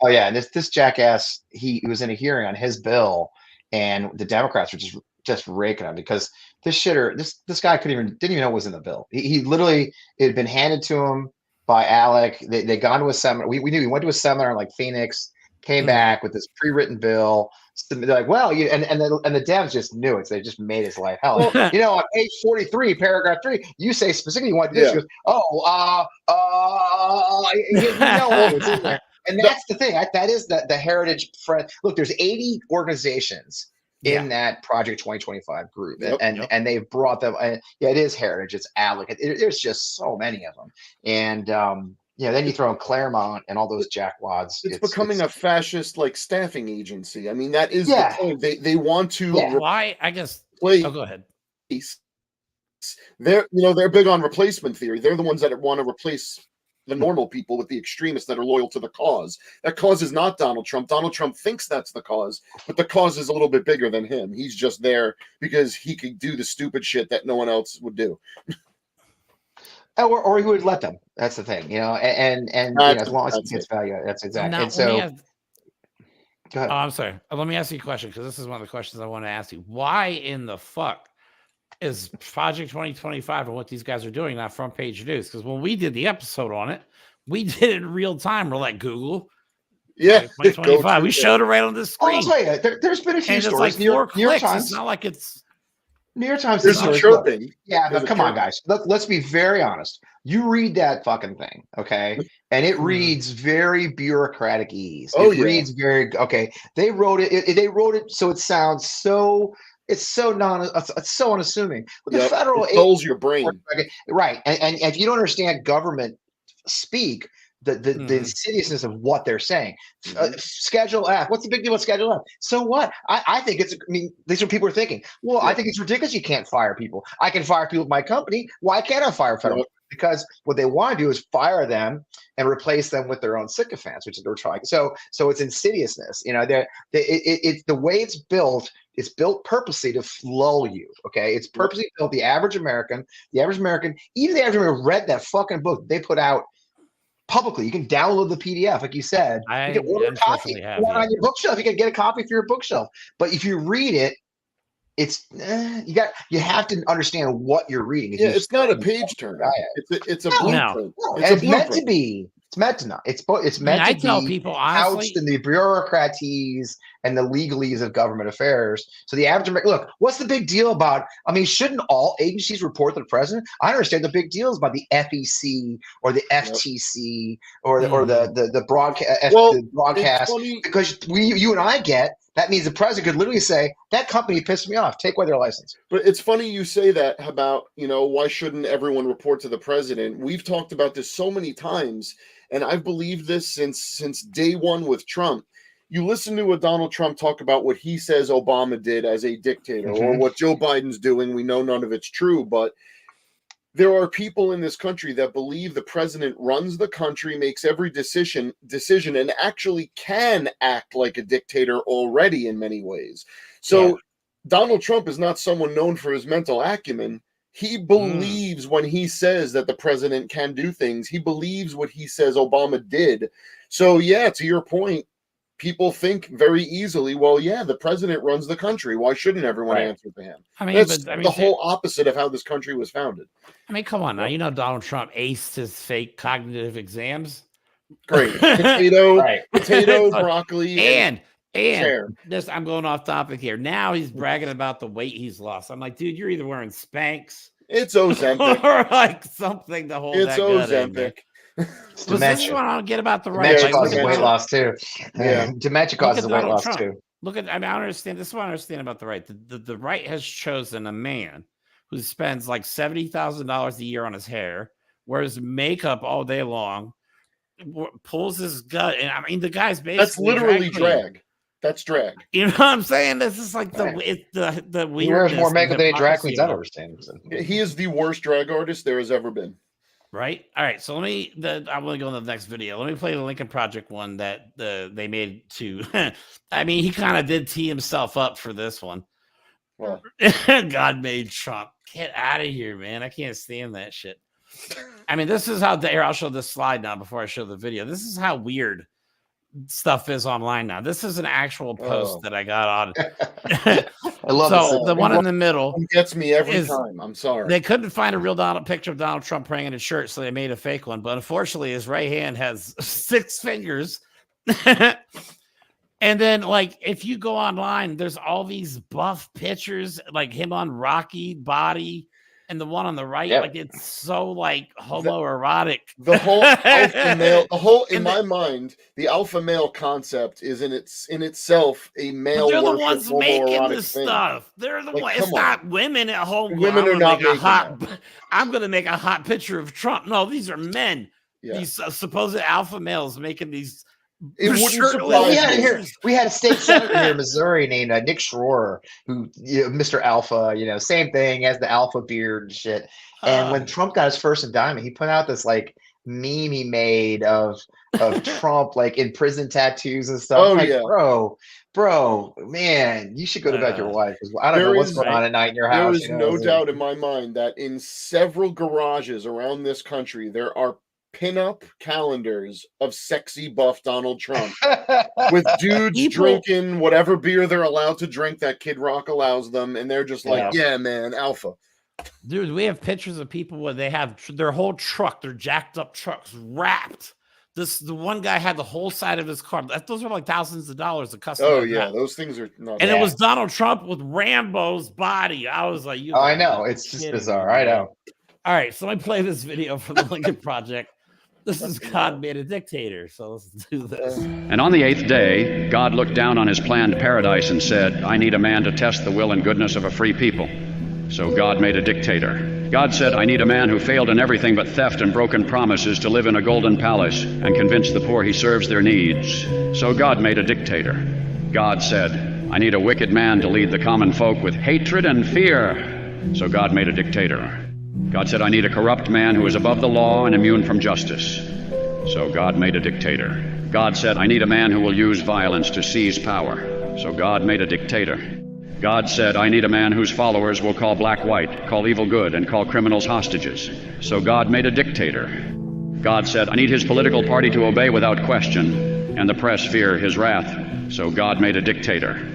S7: Oh yeah, and this jackass, he was in a hearing on his bill, and the Democrats were just raking him because this guy didn't even know what was in the bill. He literally, it had been handed to him by Alec. They gone to a seminar. We knew he went to a seminar in like Phoenix, came back with this pre-written bill. They're like, well, and the Dems just knew it. So they just made his life hell. On page 43, paragraph 3, you say specifically you want this. He goes, what's in there. And that's the thing. That is the heritage friend. Look, there's 80 organizations in that Project 2025 group, and they've brought them. And it is heritage. It's Alec. There's just so many of them, and then you throw in Claremont and all those jackwads.
S6: It's becoming a fascist like staffing agency. I mean, that is the point. They want to.
S5: Why? I guess. Go ahead.
S6: They're big on replacement theory. They're the ones that want to replace the normal people with the extremists that are loyal to the cause. That cause is not Donald Trump. Donald Trump thinks that's the cause, but the cause is a little bit bigger than him. He's just there because he could do the stupid shit that no one else would do.
S7: Or he would let them. That's the thing, and as long as he gets value, that's exactly. And so, go ahead.
S5: Oh, I'm sorry. Let me ask you a question, because this is one of the questions I want to ask you. Why in the fuck is Project 2025 and what these guys are doing not front page news? Because when we did the episode on it, we did it in real time. We're like Google. 2025. We showed it right on the screen.
S7: I'll tell you, there's been a few stories.
S5: Like 4 clicks. It's not like it's
S7: New York Times.
S6: There's a chirping.
S7: But come on, guys. Let's be very honest. You read that fucking thing, okay? And it reads very bureaucratic ease. Reads very okay. They wrote it. They wrote it so it sounds so. It's so unassuming. But the federal
S6: it dulls your brain,
S7: right? And if you don't understand government speak, the insidiousness of what they're saying. Schedule F. What's the big deal with Schedule F? So what? I think these are people are thinking. Well, I think it's ridiculous. You can't fire people. I can fire people at my company. Why can't I fire federal? Because what they want to do is fire them and replace them with their own sycophants, which is what they're trying. So it's insidiousness. It's the way it's built. It's built purposely to lull you. Okay, it's purposely built. The average American, even the average American read that fucking book they put out publicly. You can download the PDF, like you said. You can order a copy on your bookshelf. You can get a copy for your bookshelf. But if you read it, it's you have to understand what you're reading.
S6: It's not a page turner. It's a blueprint.
S7: No, it's meant to be. It's meant to not. It's meant to
S5: tell
S7: be
S5: people honestly,
S7: couched in the bureaucraties and the legalese of government affairs. So the average American, look, what's the big deal about? I mean, shouldn't all agencies report to the president? I understand the big deal is about the FEC or the FTC or the broadcast because you and I get. That means the president could literally say, that company pissed me off. Take away their license.
S6: But it's funny you say that about, why shouldn't everyone report to the president? We've talked about this so many times, and I've believed this since day one with Trump. You listen to Donald Trump talk about what he says Obama did as a dictator or what Joe Biden's doing. We know none of it's true, but there are people in this country that believe the president runs the country, makes every decision, and actually can act like a dictator already in many ways. So Donald Trump is not someone known for his mental acumen. He believes when he says that the president can do things. He believes what he says Obama did. So, to your point, people think very easily, the president runs the country. Why shouldn't everyone answer to him? That's the whole opposite of how this country was founded.
S5: I mean, come on now. Donald Trump aced his fake cognitive exams.
S6: Great. Potato, broccoli,
S5: and this, I'm going off topic here. Now he's bragging about the weight he's lost. I'm like, dude, you're either wearing Spanx.
S6: It's Ozempic.
S5: Or like something to hold that
S6: Ozempic.
S5: It's this is what I don't get about the right.
S7: Dementia causes weight loss too. Dementia causes weight loss too.
S5: I don't understand. This is what I understand about the right. The right has chosen a man who spends like $70,000 a year on his hair, wears makeup all day long, pulls his gut, and I mean the guy's basically
S6: that's literally drag. That's drag.
S5: You know what I'm saying? This is like the weird.
S7: He wears more makeup than drag queens I've ever seen.
S6: He is the worst drag artist there has ever been.
S5: Right. All right. So I'm going to go on the next video. Let me play the Lincoln Project one that they made to. I mean, he kind of did tee himself up for this one.
S6: Well,
S5: God made Trump. Get out of here, man. I can't stand that shit. I mean, this is how here. I'll show this slide now before I show the video. This is how weird stuff is online now. This is an actual post that I got on.
S7: I love
S5: so the one in the middle
S6: gets me every time. I'm sorry.
S5: They couldn't find a real picture of Donald Trump praying in his shirt, so they made a fake one. But unfortunately, his right hand has 6 fingers. And then, like, if you go online, there's all these buff pictures, like him on Rocky body. And the one on the right, like it's so like homoerotic.
S6: The whole alpha male, in my mind, the alpha male concept is in itself a male.
S5: But they're the ones making this stuff. They're the ones. It's not women at home.
S6: Women are not making
S5: I'm going to make a hot picture of Trump. No, these are men.
S6: Yeah.
S5: These supposed alpha males making these.
S6: It wouldn't surprise
S7: we had a state senator here in Missouri named Nick Schroer, who, Mr. Alpha, same thing, as the alpha beard and shit. And when Trump got his first indictment, he put out this like meme he made of Trump like in prison tattoos and stuff.
S6: Oh,
S7: like,
S6: yeah.
S7: Bro, man, you should go to bed with your wife. I don't know what's going on at night in your house.
S6: There is no doubt in my mind that in several garages around this country, there are pin-up calendars of sexy buff Donald Trump with dudes drinking whatever beer they're allowed to drink that Kid Rock allows them, and they're just like, yeah man, alpha.
S5: Dude, we have pictures of people where they have their whole truck, their jacked up trucks wrapped. The one guy had the whole side of his car. Those are like thousands of dollars of custom.
S6: Oh yeah, those things are not.
S5: And it was Donald Trump with Rambo's body. I was like,
S7: I know, it's just bizarre. I know.
S5: All right, so let me play this video from the Lincoln Project. This is God made a dictator, so let's do this.
S10: And on the 8th day, God looked down on his planned paradise and said, I need a man to test the will and goodness of a free people. So God made a dictator. God said, I need a man who failed in everything but theft and broken promises to live in a golden palace and convince the poor he serves their needs. So God made a dictator. God said, I need a wicked man to lead the common folk with hatred and fear. So God made a dictator. God said, I need a corrupt man who is above the law and immune from justice. So God made a dictator. God said, I need a man who will use violence to seize power. So God made a dictator. God said, I need a man whose followers will call black white, call evil good, and call criminals hostages. So God made a dictator. God said, I need his political party to obey without question, and the press fear his wrath. So God made a dictator.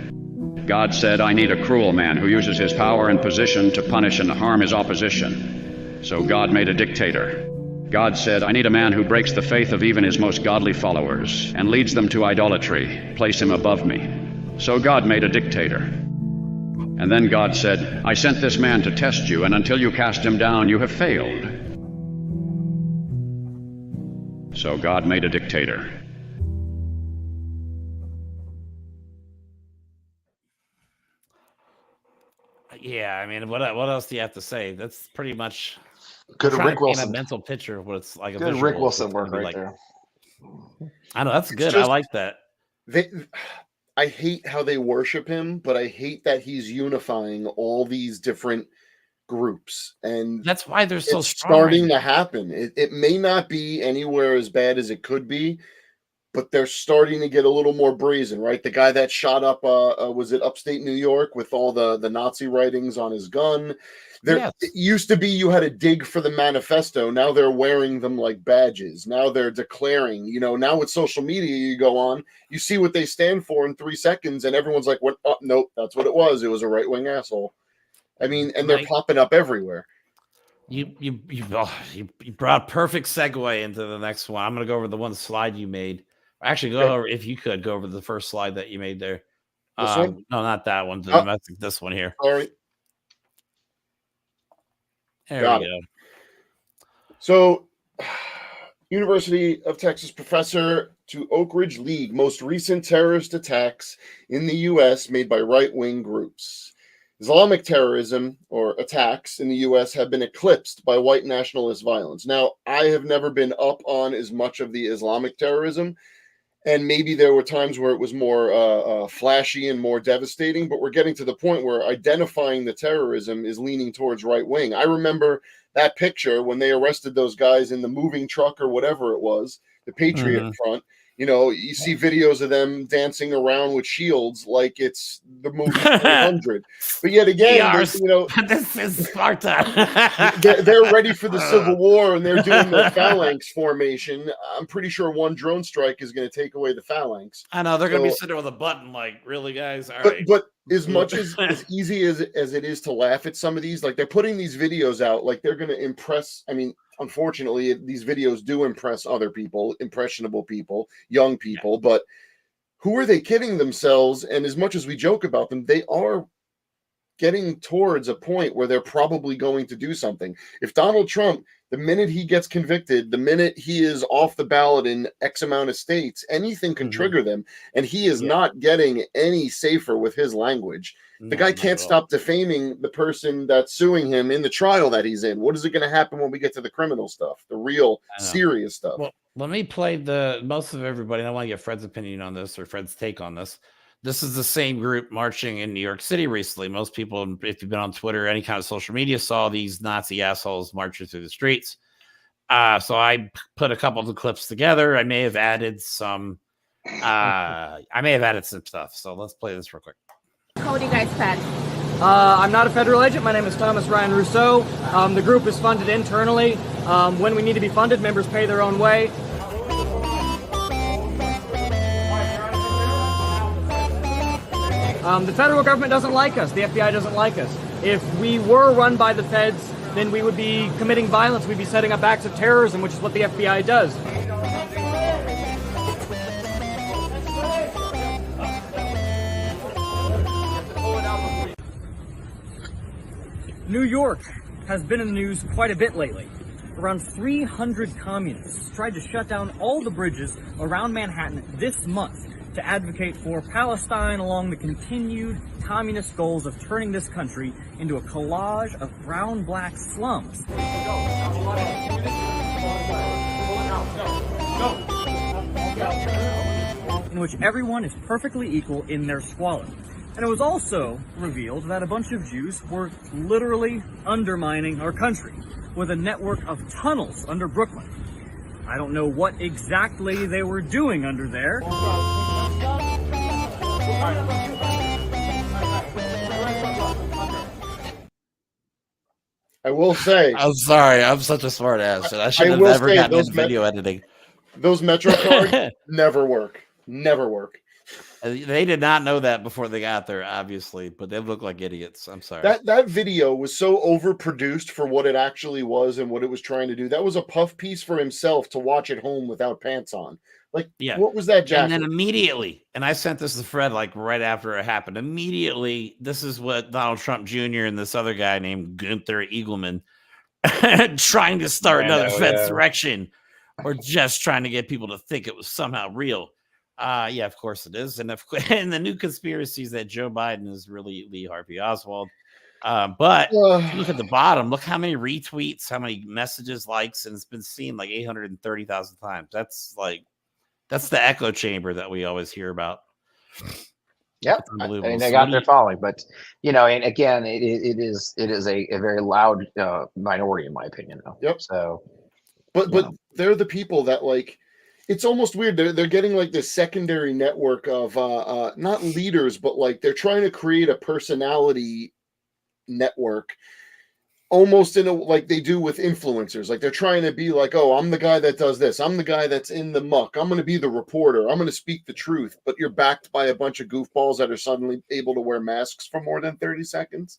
S10: God said, I need a cruel man who uses his power and position to punish and harm his opposition. So God made a dictator. God said, I need a man who breaks the faith of even his most godly followers and leads them to idolatry. Place him above me. So God made a dictator. And then God said, I sent this man to test you, and until you cast him down, you have failed. So God made a dictator.
S5: Yeah, I mean, what else do you have to say? That's pretty much
S7: Good
S5: trying
S7: Rick
S5: to paint
S7: Wilson.
S5: a mental picture of what it's like.
S7: Good Rick Wilson work right there.
S5: I know that's good.
S6: Just,
S5: I like that.
S6: I hate how they worship him, but I hate that he's unifying all these different groups, and
S5: that's why they're so strong
S6: starting to happen. It may not be anywhere as bad as it could be, but they're starting to get a little more brazen, right? The guy that shot up, was it upstate New York with all the Nazi writings on his gun? It used to be you had to dig for the manifesto. Now they're wearing them like badges. Now they're declaring, now with social media, you go on, you see what they stand for in 3 seconds, and everyone's like, "What? Oh, nope, that's what it was. It was a right-wing asshole." I mean, and they're popping up everywhere.
S5: You brought a perfect segue into the next one. I'm going to go over the one slide you made. Actually, go over, if you could, go over the first slide that you made there.
S6: This one?
S5: No, not that one. This one here.
S6: All right.
S5: There we go.
S6: So, University of Texas professor to Oak Ridge League, most recent terrorist attacks in the U.S. made by right-wing groups. Islamic terrorism or attacks in the U.S. have been eclipsed by white nationalist violence. Now, I have never been up on as much of the Islamic terrorism, and maybe there were times where it was more flashy and more devastating, but we're getting to the point where identifying the terrorism is leaning towards right wing. I remember that picture when they arrested those guys in the moving truck or whatever it was, the Patriot Front. You see videos of them dancing around with shields like it's the movie 300. But yet again,
S5: this is Sparta.
S6: they're ready for the Civil War, and they're doing the phalanx formation. I'm pretty sure one drone strike is going to take away the phalanx.
S5: I know they're going to be sitting there with a button, like, really, guys? All right.
S6: But as much as easy as it is to laugh at some of these, like they're putting these videos out, like they're going to impress. I mean, unfortunately, these videos do impress other people, impressionable people, young people, but who are they kidding themselves? And as much as we joke about them, they are getting towards a point where they're probably going to do something. If Donald Trump, the minute he gets convicted, the minute he is off the ballot in X amount of states, anything can trigger them. And he is not getting any safer with his language. The guy can't stop defaming the person that's suing him in the trial that he's in. What is it going to happen when we get to the criminal stuff, the real serious stuff?
S5: Well, let me play most of everybody. I want to get Fred's opinion on this, or Fred's take on this. This is the same group marching in New York City recently. Most people, if you've been on Twitter, any kind of social media, saw these Nazi assholes marching through the streets. So I put a couple of the clips together. I may have added some stuff. So let's play this real quick.
S3: Code you guys fed?
S11: I'm not a federal agent. My name is Thomas Ryan Rousseau. The group is funded internally. When we need to be funded, members pay their own way. The federal government doesn't like us. The FBI doesn't like us. If we were run by the feds, then we would be committing violence. We'd be setting up acts of terrorism, which is what the FBI does. New York has been in the news quite a bit lately. Around 300 communists tried to shut down all the bridges around Manhattan this month to advocate for Palestine along the continued communist goals of turning this country into a collage of brown-black slums. In which everyone is perfectly equal in their squalor. And it was also revealed that a bunch of Jews were literally undermining our country with a network of tunnels under Brooklyn. I don't know what exactly they were doing under there.
S6: I will say.
S5: I'm sorry. I'm such a smart ass. I should have
S6: will
S5: never
S6: say
S5: gotten
S6: those
S5: into video editing.
S6: Those Metro cards never work. Never work.
S5: They did not know that before they got there, obviously, but they look like idiots. I'm sorry.
S6: That video was so overproduced for what it actually was and what it was trying to do. That was a puff piece for himself to watch at home without pants on. Like, what was that jacket?
S5: And then immediately, and I sent this to Fred like right after it happened. Immediately, this is what Donald Trump Jr. and this other guy named Gunther Eagleman trying to start another Fedsurrection, or just trying to get people to think it was somehow real. Yeah, of course it is. And and the new conspiracies that Joe Biden is really Lee Harvey Oswald. But if you look at the bottom, look how many retweets, how many messages, likes, and it's been seen like 830,000 times. That's the echo chamber that we always hear about.
S7: Yep, I mean, they got their following, but and again, it is a very loud minority in my opinion. Though.
S6: Yep.
S7: So,
S6: but they're the people that like. It's almost weird. They're getting like this secondary network of not leaders, but like they're trying to create a personality network, almost in a like they do with influencers. Like they're trying to be like, oh, I'm the guy that does this. I'm the guy that's in the muck. I'm going to be the reporter. I'm going to speak the truth. But you're backed by a bunch of goofballs that are suddenly able to wear masks for more than 30 seconds.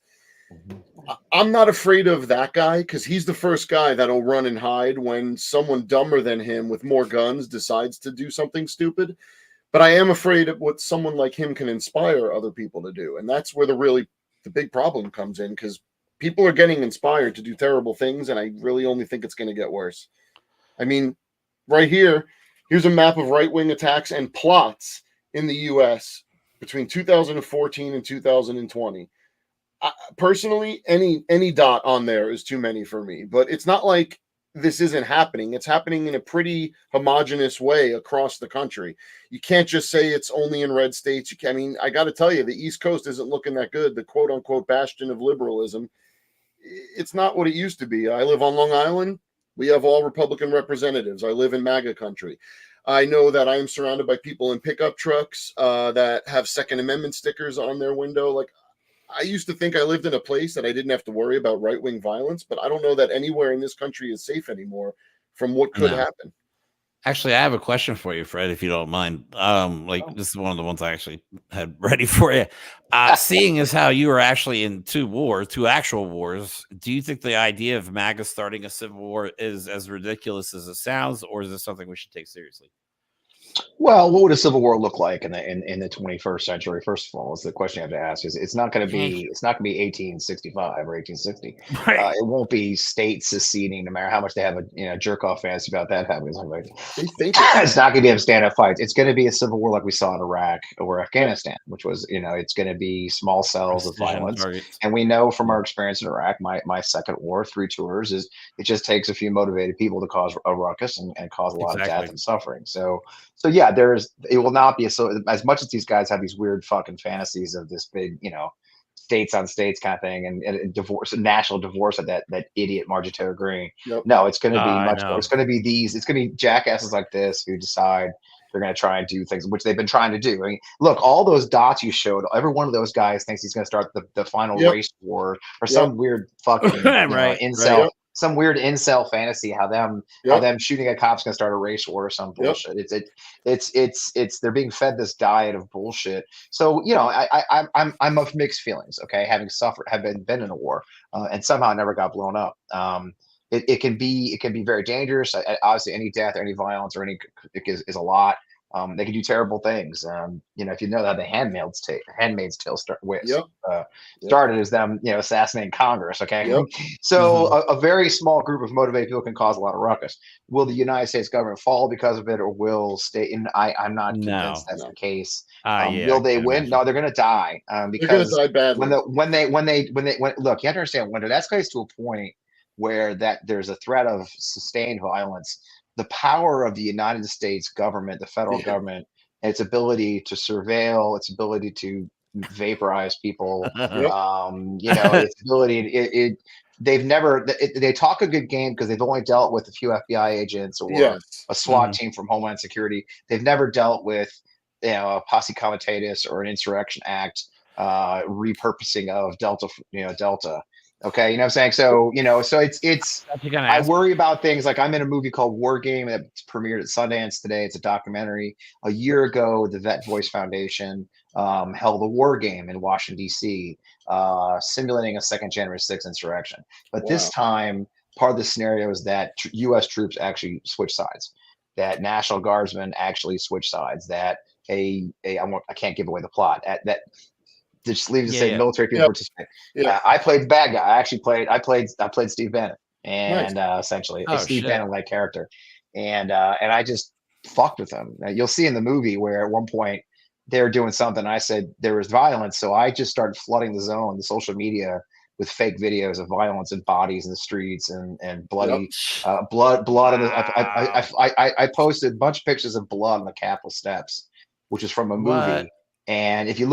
S6: I'm not afraid of that guy because he's the first guy that'll run and hide when someone dumber than him with more guns decides to do something stupid. But I am afraid of what someone like him can inspire other people to do. And that's where the big problem comes in, because people are getting inspired to do terrible things. And I really only think it's going to get worse. I mean, right here's a map of right-wing attacks and plots in the U.S. between 2014 and 2020. Personally, any dot on there is too many for me, but it's not like this isn't happening. It's happening in a pretty homogenous way across the country. You can't just say it's only in red states. I mean, I got to tell you, the East Coast isn't looking that good. The quote unquote bastion of liberalism, it's not what it used to be. I live on Long Island. We have all Republican representatives. I live in MAGA country. I know that I am surrounded by people in pickup trucks that have Second Amendment stickers on their window. Like, I used to think I lived in a place that I didn't have to worry about right-wing violence, but I don't know that anywhere in this country is safe anymore from what could happen.
S5: Actually, I have a question for you, Fred, if you don't mind. This is one of the ones I actually had ready for you. Seeing as how you were actually in two actual wars, do you think the idea of MAGA starting a civil war is as ridiculous as it sounds, or is this something we should take seriously?
S7: Well, what would a civil war look like in the 21st century? First of all, is the question you have to ask. Is it's not going to be 1865 or 1860.
S5: Right.
S7: It won't be states seceding, no matter how much they have a jerk off fantasy about that happening. It's not going to be a stand up fight. It's going to be a civil war like we saw in Iraq or Afghanistan, which was it's going to be small cells of violence. And we know from our experience in Iraq, my second war, 3 tours, is it just takes a few motivated people to cause a ruckus and cause a lot of death and suffering. So yeah, it will not be so as much as these guys have these weird fucking fantasies of this big, states on states kind of thing and divorce, national divorce of that idiot Marjorie Taylor Greene.
S6: Yep.
S7: No, it's going to be much more. It's going to be it's going to be jackasses like this who decide they're going to try and do things, which they've been trying to do. I mean, look, all those dots you showed, every one of those guys thinks he's going to start the final race war or some weird fucking incel. Some weird incel fantasy how them shooting at cops gonna start a race war or some bullshit. It's they're being fed this diet of bullshit. So I'm of mixed feelings. Okay, having been in a war and somehow never got blown up. It can be very dangerous. Obviously, any death, or any violence, or any is a lot. They can do terrible things. If you know how the Handmaid's Tale started as them, assassinating Congress. Okay, so a very small group of motivated people can cause a lot of ruckus. Will the United States government fall because of it, or will state? And I'm not convinced that's the case. Will they win? No, they're going to die because
S6: they're gonna die badly.
S7: when they look, you have to understand when it escalates to a point where there's a threat of sustained violence. The power of the United States government, the federal government, its ability to surveil, its ability to vaporize people, its ability. They talk a good game because they've only dealt with a few FBI agents or a SWAT team from Homeland Security. They've never dealt with a posse comitatus or an insurrection act repurposing of Delta. Okay, you know what I'm saying? So, so it's I
S5: ask.
S7: worry about things like I'm in a movie called War Game that premiered at Sundance today. It's a documentary. A year ago, the Vet Voice Foundation held a war game in Washington, D.C., simulating a second January 6th insurrection. But this time, part of the scenario is that U.S. troops actually switch sides, that National Guardsmen actually switch sides, that I can't give away the plot, that just leave to say military people participate. I played the bad guy. I played Steve Bannon, and essentially a Steve Bannon-like character, and I just fucked with him. Now, you'll see in the movie where at one point they're doing something. I said there was violence, so I just started flooding the social media with fake videos of violence and bodies in the streets and bloody blood. And I posted a bunch of pictures of blood on the Capitol steps, which is from a movie. And if you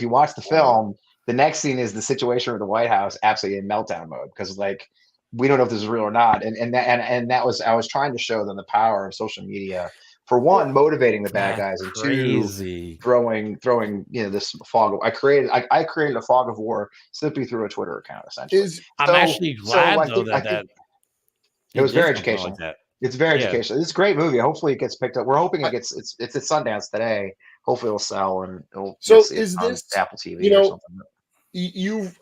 S7: watch the film, the next scene is the situation with the White House absolutely in meltdown mode because like we don't know if this is real or not. And that was, I was trying to show them the power of social media for one, motivating the bad guys, and two, throwing this fog. I created a fog of war simply through a Twitter account. Essentially,
S5: I'm actually glad though that
S7: it was very educational. It's very educational. It's a great movie. Hopefully it gets picked up. We're hoping it's at Sundance today. Hopefully it'll sell and it'll
S6: is this
S7: Apple TV or something.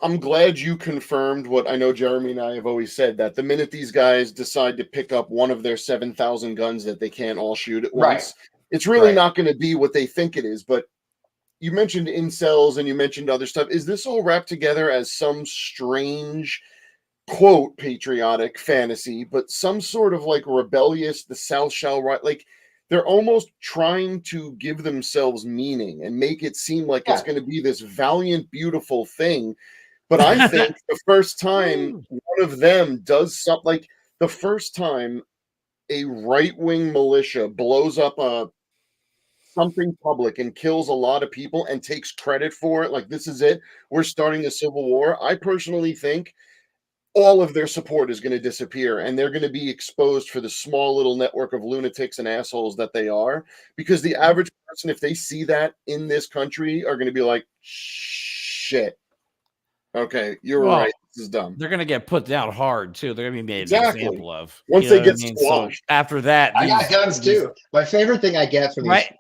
S6: I'm glad you confirmed what I know Jeremy and I have always said, that the minute these guys decide to pick up one of their 7,000 guns that they can't all shoot at once, it's really not going to be what they think it is. But you mentioned incels and you mentioned other stuff. Is this all wrapped together as some strange, quote, patriotic fantasy, but some sort of like rebellious, the South shall rise, like they're almost trying to give themselves meaning and make it seem like it's going to be this valiant, beautiful thing. But I think the first time one of them does something, like the first time a right-wing militia blows up something public and kills a lot of people and takes credit for it, like this is it, we're starting a civil war, I personally think all of their support is going to disappear and they're going to be exposed for the small little network of lunatics and assholes that they are, because the average person, if they see that in this country, are going to be like, shit, okay, you're right, this is dumb.
S5: They're going to get put down hard too. They're going to be made an example of
S6: once they get squashed.
S5: So after that,
S7: I got guns too. My favorite thing I get from these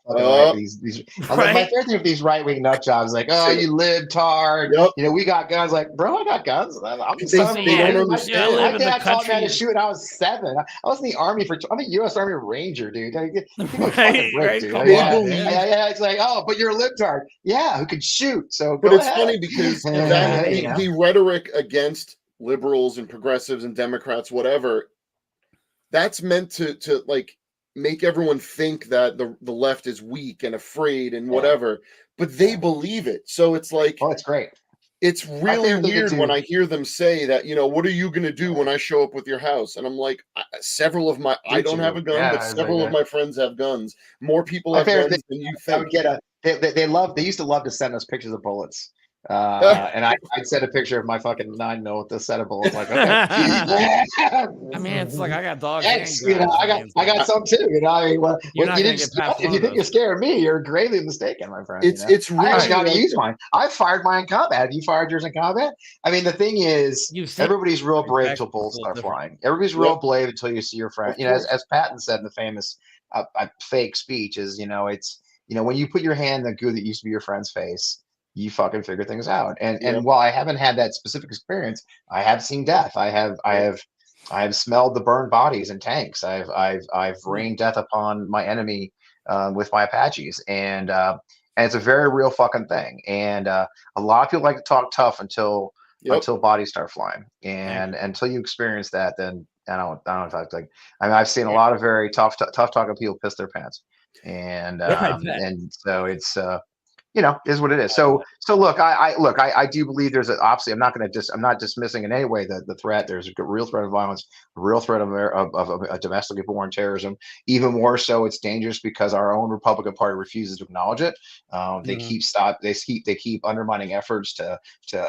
S7: my favorite thing with these right-wing nut jobs, like, oh, you libtard, we got guns. Like, bro, I got guns. I'm the son of my dad taught me how to shoot when I was 7. I was in the Army I'm a U.S. Army Ranger, dude. It's like, oh, but you're a libtard. Yeah, who can shoot? So,
S6: but it's funny because the rhetoric against liberals and progressives and Democrats, whatever, that's meant to like make everyone think that the left is weak and afraid and whatever, but they believe it. So it's like,
S7: oh, it's great.
S6: It's really weird when I hear them say that, what are you going to do when I show up with your house? And I'm like, several of my, I don't have a gun, but several of my friends have guns. More people have guns than you think.
S7: They used to love to send us pictures of bullets. And I'd send a picture of my fucking 9mm with the set of bullets. Like, okay.
S5: I mean, it's like I got dogs.
S7: I got some too. I mean, if you think you're scared of me, you're gravely mistaken, my friend.
S6: It's really
S7: I got to use mine. I fired mine in combat. Have you fired yours in combat? I mean, the thing is, everybody's real brave until bullets start flying. Everybody's real brave until you see your friend. As Patton said in the famous fake speech, is it's when you put your hand in the goo that used to be your friend's face, you fucking figure things out. And while I haven't had that specific experience, I have seen death. I have smelled the burned bodies in tanks. I've rained death upon my enemy with my Apaches, and it's a very real fucking thing. And a lot of people like to talk tough until bodies start flying, and until you experience that, then I don't talk like. I mean, I've seen a lot of very tough talking people piss their pants, and so it's. Is what it is. So look, I do believe there's obviously I'm not dismissing in any way the threat. There's a real threat of violence, a real threat of domestically born terrorism. Even more so, it's dangerous because our own Republican Party refuses to acknowledge it. They keep undermining efforts to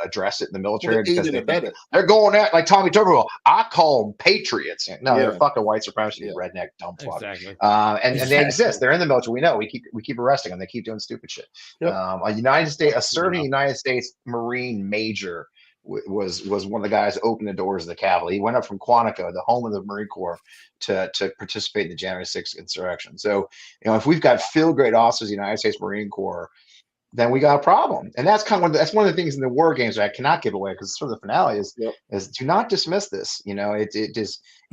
S7: address it in the military because they're going at, like Tommy Tuberville. I call them patriots. No, they're fucking white supremacy, redneck dumb fuck. Exactly. And they exist. They're in the military. We know. We keep arresting them. They keep doing stupid shit. A certain United States Marine major was one of the guys who opened the doors of the Capitol. He went up from Quantico, the home of the Marine Corps, to participate in the January 6th insurrection. So, if we've got field-grade officers of the United States Marine Corps, then we got a problem. And that's one of the things in the war games that I cannot give away, because for the finale is do not dismiss this. It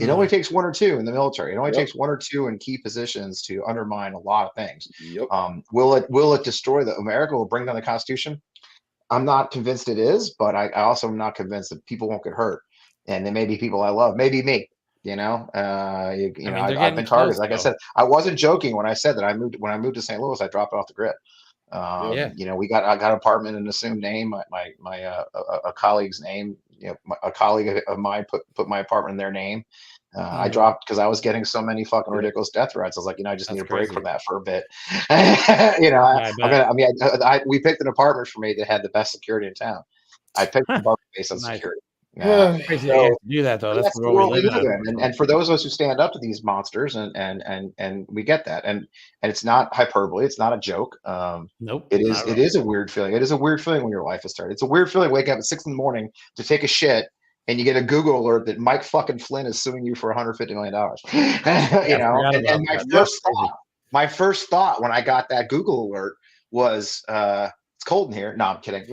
S7: only takes one or two in the military. It only takes one or two in key positions to undermine a lot of things. Will it destroy America? Will it bring down the Constitution? I'm not convinced it is, but I also am not convinced that people won't get hurt. And there may be people I love, maybe me. I've been targeted. Like I said, I wasn't joking when I said that when I moved to St. Louis, I dropped off the grid. I got an apartment in an assumed name. A colleague's name. A colleague of mine put my apartment in their name. I dropped because I was getting so many fucking ridiculous death threats. I was like, I just need a break from that for a bit. We picked an apartment for me that had the best security in town. I picked the above based on security.
S5: Crazy to do that though. That's the world we live in.
S7: And for those of us who stand up to these monsters, and we get that, and it's not hyperbole. It's not a joke.
S5: Nope.
S7: It is a weird feeling. It is a weird feeling when your life is started. It's a weird feeling waking up at 6 a.m. to take a shit, and you get a Google alert that Mike fucking Flynn is suing you for $150 million. And my first thought when I got that Google alert was, it's cold in here. No, I'm kidding.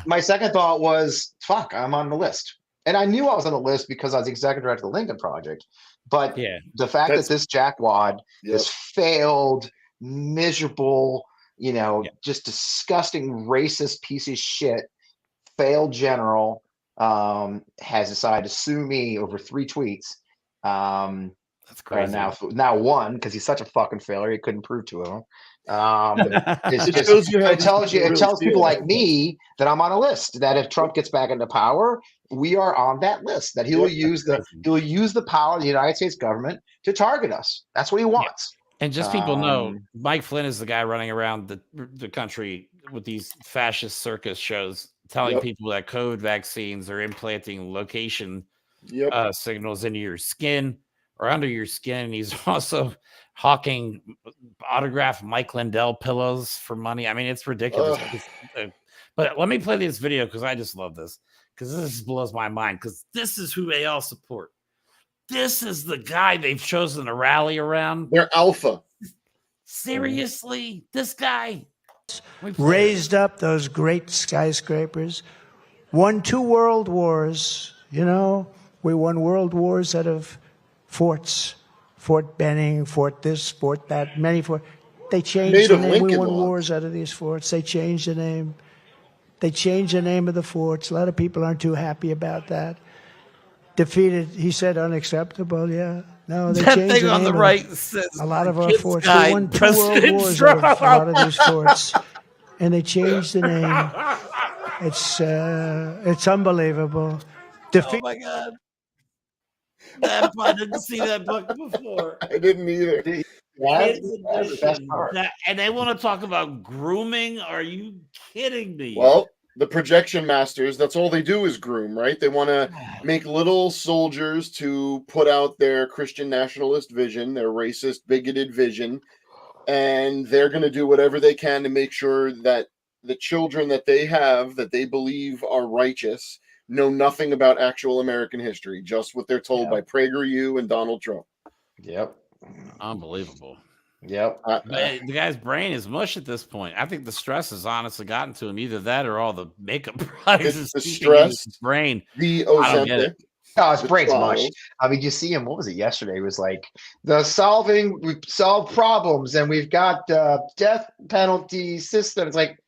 S7: My second thought was, fuck, I'm on the list. And I knew I was on the list because I was the executive director of the Lincoln Project. But the fact that this jackwad, this failed, miserable, just disgusting, racist piece of shit, failed general, has decided to sue me over 3 tweets.
S5: That's crazy.
S7: Now one, because he's such a fucking failure, he couldn't prove 2 of them. It tells people like me that I'm on a list, that if Trump gets back into power, we are on that list, that he'll use the power of the United States government to target us. That's what he wants.
S5: And just people know, Mike Flynn is the guy running around the country with these fascist circus shows, telling people that COVID vaccines are implanting location signals into your skin or under your skin. He's also hawking autographed Mike Lindell pillows for money. I mean, it's ridiculous. But let me play this video because I just love this, because this blows my mind, because this is who they all support. This is the guy they've chosen to rally around.
S6: They're alpha.
S5: Seriously? This guy
S12: raised up those great skyscrapers, won 2 world wars. We won world wars out of forts. Fort Benning, Fort this, Fort that, many forts. They changed the name. We won wars out of these forts. They changed the name. They changed the name of the forts. A lot of people aren't too happy about that. Defeated, he said, unacceptable. Yeah. No, they changed the name
S5: on the right says
S12: a lot of our forts. We won 2 world wars out of a lot of these forts. And they changed the name. It's unbelievable.
S5: Oh my God. I didn't see that book before.
S6: I didn't either.
S7: That's the best part.
S5: And they want to talk about grooming? Are you kidding me?
S6: Well, the projection masters, that's all they do is groom, right? They want to make little soldiers to put out their Christian nationalist vision, their racist, bigoted vision, and they're going to do whatever they can to make sure that the children that they have, that they believe are righteous, know nothing about actual American history, just what they're told by PragerU and Donald Trump.
S7: Yep.
S5: Unbelievable.
S7: Yep.
S5: The guy's brain is mush at this point. I think the stress has honestly gotten to him. Either that or all the makeup products.
S6: The stress,
S5: his brain.
S6: The Ozempic.
S7: No, his brain's mush. I mean, you see him. What was it yesterday? It was like we solve problems, and we've got death penalty system. It's like,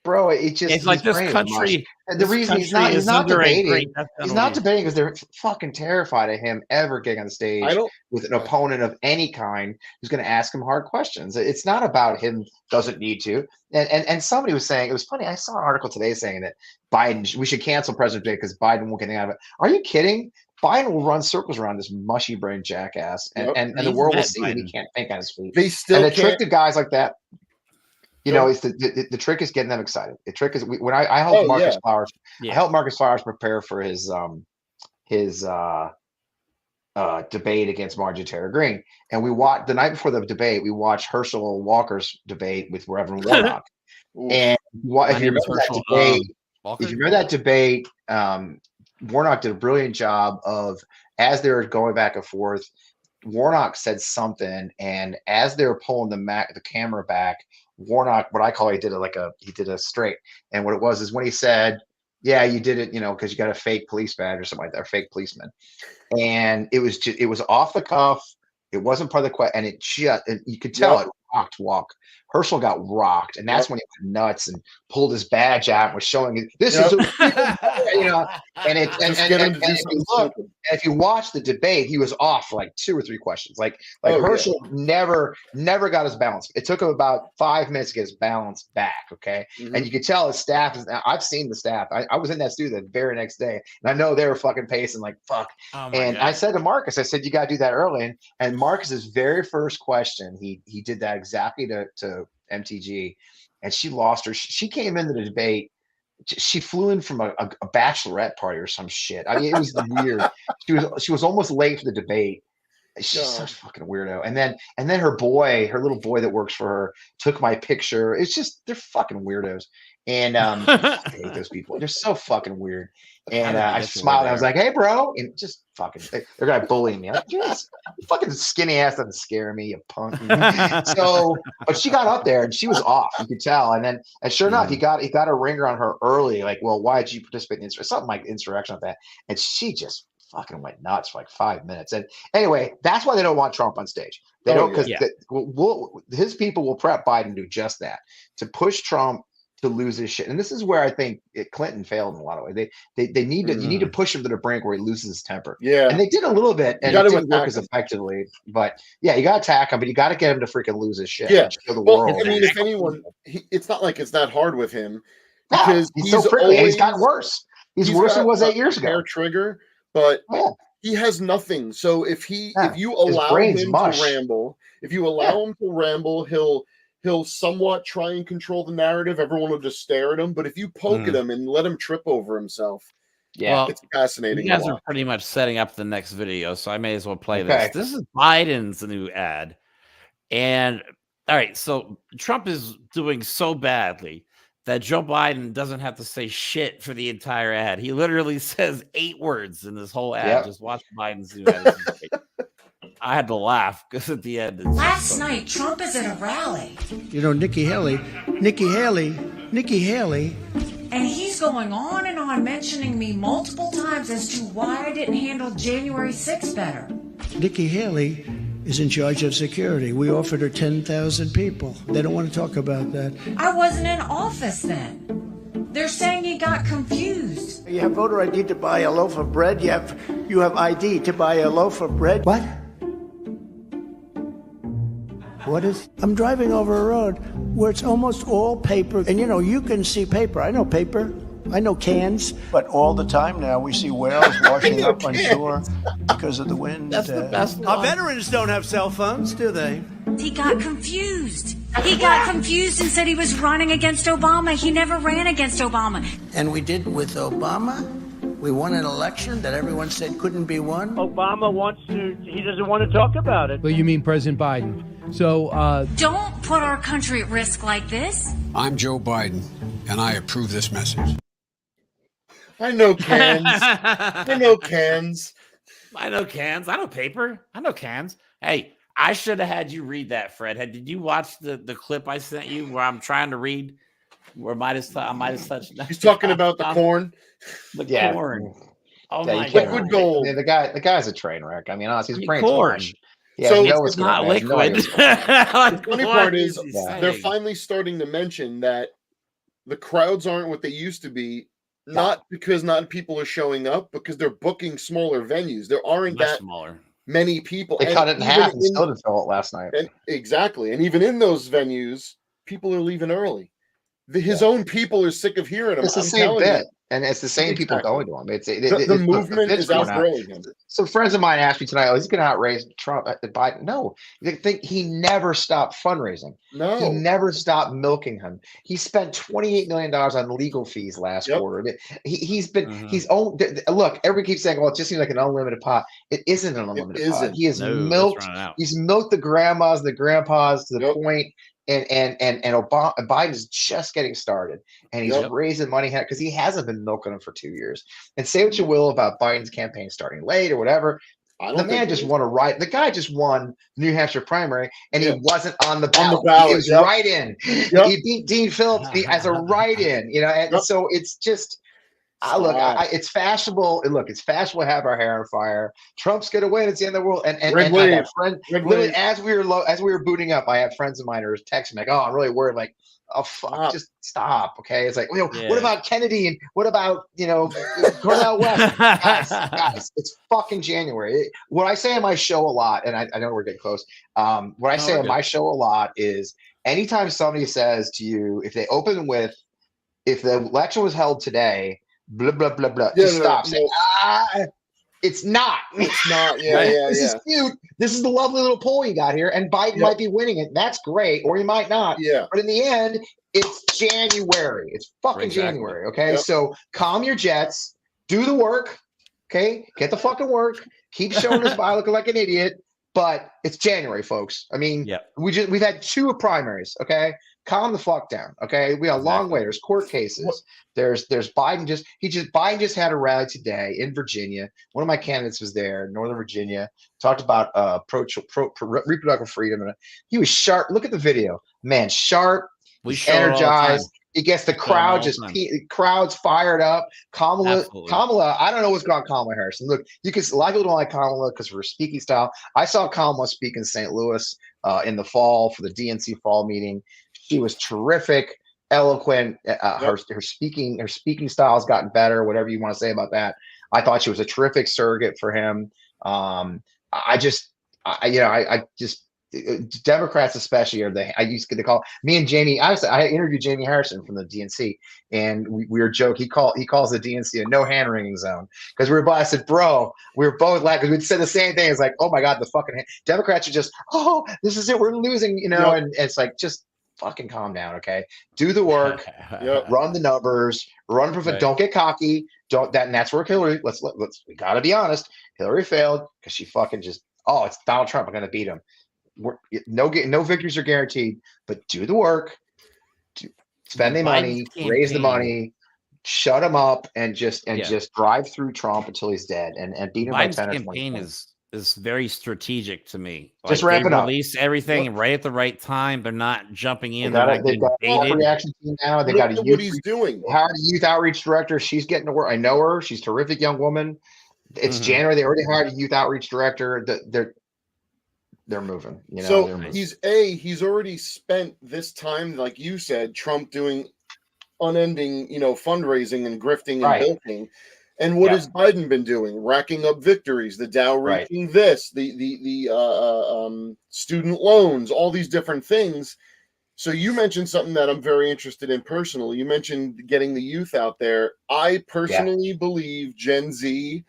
S7: bro, it's
S5: like this country.
S7: And the reason he's not debating, because they're fucking terrified of him ever getting on the stage with an opponent of any kind who's going to ask him hard questions. It's not about him doesn't need to. And somebody was saying, it was funny. I saw an article today saying that we should cancel President Biden because Biden won't get anything out of it. Are you kidding? Biden will run circles around this mushy brain jackass, and the world will see that he can't think on his feet.
S6: They still
S7: and the trick to guys like that. It's the trick is getting them excited. The trick is when I helped Marcus Flowers. I helped Marcus Flowers prepare for his debate against Marjorie Taylor Greene, and we watched the night before the debate. We watched Herschel Walker's debate with Reverend Warnock, and if you remember that debate,
S5: Walker?
S7: If you remember that debate, Warnock did a brilliant job of, as they were going back and forth, Warnock said something, and as they were pulling the camera back, Warnock, what I call, he did a straight, and what it was is when he said, "Yeah, you did it, because you got a fake police badge or something like that, or fake policeman," and it was off the cuff. It wasn't part of the question, and you could tell it rocked Walk. Herschel got rocked, and that's when he went nuts and pulled his badge out and was showing it. This is, if you watch the debate, he was off like 2 or 3 questions. Like Herschel never got his balance. It took him about 5 minutes to get his balance back. Okay, and you could tell his staff is. I've seen the staff. I was in that studio the very next day, and I know they were fucking pacing like fuck. And God. I said to Marcus, I said, you got to do that early. And Marcus's very first question, he did that exactly to MTG, and she lost her. She came into the debate. She flew in from a bachelorette party or some shit. I mean, it was weird. She was almost late for the debate. She's such a fucking weirdo. And then her little boy that works for her, took my picture. It's just, they're fucking weirdos. And I hate those people. They're so fucking weird. And I smiled. And I was like, "Hey, bro!" And just fucking, they're gonna bully me. I'm like, yes, fucking skinny ass doesn't scare me, you punk. So, but she got up there and she was off. You could tell. And sure enough, he got a ringer on her early. Like, well, why did you participate in something like insurrection like that? And she just fucking went nuts for like 5 minutes. And anyway, that's why they don't want Trump on stage. They don't, because his people will prep Biden to do just that, to push Trump to lose his shit. And this is where I think Clinton failed in a lot of ways. They need to, you need to push him to the brink where he loses his temper. Yeah. And they did a little bit, and it didn't work as effectively. But yeah, you got to attack him, but you got to get him to freaking lose his shit. Yeah. Show the world.
S6: I mean, if anyone, it's not like it's that hard with him, because
S7: he's so prickly. He's gotten worse. He's worse than he was 8 years ago.
S6: Hair trigger, but he has nothing. So if you allow him to ramble, he'll somewhat try and control the narrative. Everyone will just stare at him. But if you poke at him and let him trip over himself, it's fascinating.
S5: You guys are pretty much setting up the next video, so I may as well play this. This is Biden's new ad. And all right, so Trump is doing so badly that Joe Biden doesn't have to say shit for the entire ad. He literally says 8 words in this whole ad. Just watch Biden's new ad. I had to laugh because at the end.
S13: Last night, Trump is at a rally.
S12: You know, Nikki Haley.
S13: And he's going on and on mentioning me multiple times as to why I didn't handle January 6th better.
S12: Nikki Haley is in charge of security. We offered her 10,000 people. They don't want to talk about that.
S13: I wasn't in office then. They're saying you got confused.
S12: You have voter ID to buy a loaf of bread. You have ID to buy a loaf of bread. What? What is? I'm driving over a road where it's almost all paper. And you can see paper. I know paper. I know cans. But all the time now we see whales washing up on shore because of the wind.
S5: That's the best one.
S12: Our veterans don't have cell phones, do they?
S13: He got confused. He got confused and said he was running against Obama. He never ran against Obama.
S12: And we did with Obama. We won an election that everyone said couldn't be won.
S1: Obama he doesn't want to talk about it.
S14: Well, you mean President Biden. So,
S13: don't put our country at risk like this.
S15: I'm Joe Biden, and I approve this message.
S6: I know cans. I know cans.
S5: I know cans. I know paper. I know cans. Hey, I should have had you read that, Fred. Did you watch the clip I sent you where I'm trying to read where I might have touched?
S6: He's talking about the corn.
S5: The corn. Oh my God.
S6: Liquid gold.
S7: The guy's a train wreck. I mean, honestly, he's brain
S5: corn.
S7: Yeah,
S6: so
S5: it's not liquid.
S6: The funny part is they're finally starting to mention that the crowds aren't what they used to be. Not because not people are showing up, because they're booking smaller venues. There aren't many people.
S7: They cut it in half and still didn't fill it last night.
S6: Exactly. And even in those venues, people are leaving early. His own people are sick of hearing him.
S7: It's the same bit. And it's the same people going to him.
S6: The movement is outgrowing him.
S7: So friends of mine asked me tonight, he's going to outraise Trump at Biden. No, they think he never stopped fundraising.
S6: No,
S7: he never stopped milking him. He spent $28 million on legal fees last quarter. He's owned. Look, everybody keeps saying, well, it just seems like an unlimited pot. It isn't an unlimited pot. He has milked. He's milked the grandmas, the grandpas to the point Biden's just getting started, and he's raising money because he hasn't been milking them for 2 years. And say what you will about Biden's campaign starting late or whatever. The man just won the guy just won the New Hampshire primary, and he wasn't on the ballot. He was write-in. He beat Dean Phillips as a write-in, and so it's just it's fashionable. And look, it's fashionable to have our hair on fire. Trump's gonna win. It's the end of the world. And I have friends literally as we were booting up, I have friends of mine who were texting me like, "Oh, I'm really worried." Like, "Oh fuck, just stop." Okay, it's like, what about Kennedy and what about Cornel West? guys, it's fucking January. What I say on my show a lot, and I know we're getting close. What I say on my show a lot is anytime somebody says to you, if they open with, if the election was held today, blah blah blah blah, just stop. Say, it's not.
S6: It's not.
S7: This is cute. This is the lovely little poll you got here, and Biden might be winning it. That's great, or he might not. But in the end, it's January. It's fucking January. Okay, so calm your jets. Do the work. Okay, get the fucking work. Keep showing us by looking like an idiot. But it's January, folks. I mean, we've had 2 primaries. Okay. Calm the fuck down, okay? We got a long way. There's court cases. There's Biden. Biden just had a rally today in Virginia. One of my candidates was there, Northern Virginia. Talked about reproductive freedom, and he was sharp. Look at the video, man. Sharp. He's energized. He gets the crowd crowd's fired up. Kamala. I don't know what's going on with Kamala Harris. And look, a lot of people don't like Kamala because of her speaking style. I saw Kamala speak in St. Louis in the fall for the DNC fall meeting. She was terrific, eloquent. Her speaking style has gotten better. Whatever you want to say about that, I thought she was a terrific surrogate for him. Democrats especially I used to call me and Jamie. I interviewed Jamie Harrison from the DNC, and we were joking. He calls the DNC a no hand wringing zone because I said, bro, we were both laughing because we'd said the same thing. It's like, oh my god, the fucking Democrats are just, this is it, we're losing, and it's like, just fucking calm down, okay? Do the work, run the numbers, don't get cocky, and that's where Hillary. We got to be honest. Hillary failed because she fucking just, it's Donald Trump. I'm going to beat him. No victories are guaranteed, but do the work, spend the money, raise the money, shut him up, and just drive through Trump until he's dead, and beat him by 10 or 20 points.
S5: Is very strategic to me.
S7: Just wrap it up.
S5: Release everything right at the right time. They're not jumping in.
S7: They've got a reaction team now. They got a
S6: what he's doing.
S7: Hired a youth outreach director. She's getting to work. I know her. She's a terrific young woman. It's January. They already hired a youth outreach director. They're moving.
S6: So he's already spent this time, like you said, Trump doing unending, fundraising and grifting and bilking. And what has Biden been doing? Racking up victories, the Dow reaching this, the student loans, all these different things. So you mentioned something that I'm very interested in personally. You mentioned getting the youth out there. I personally believe Gen Z,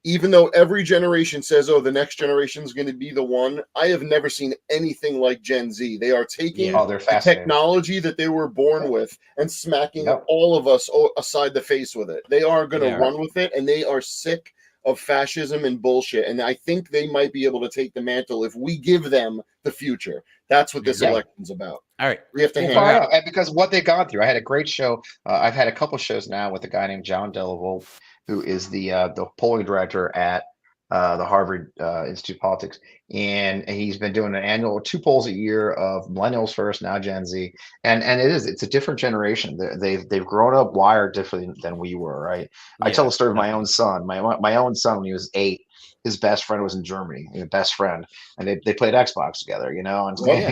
S6: even though every generation says, the next generation is going to be the one, I have never seen anything like Gen Z. They are taking the technology that they were born with and smacking all of us aside the face with it. They are going to run with it, and they are sick of fascism and bullshit. And I think they might be able to take the mantle if we give them the future. That's what this election's about.
S5: All right.
S6: We have to hang out.
S7: And because what they've gone through. I had a great show. I've had a couple shows now with a guy named John Delavolpe, who is the polling director at the Harvard Institute of Politics, and he's been doing an annual 2 polls a year of millennials first, now Gen Z, and it's a different generation. They've grown up wired differently than we were, right? I tell the story of my own son. My own son, when he was 8, his best friend was in Germany, best friend, and they played Xbox together, and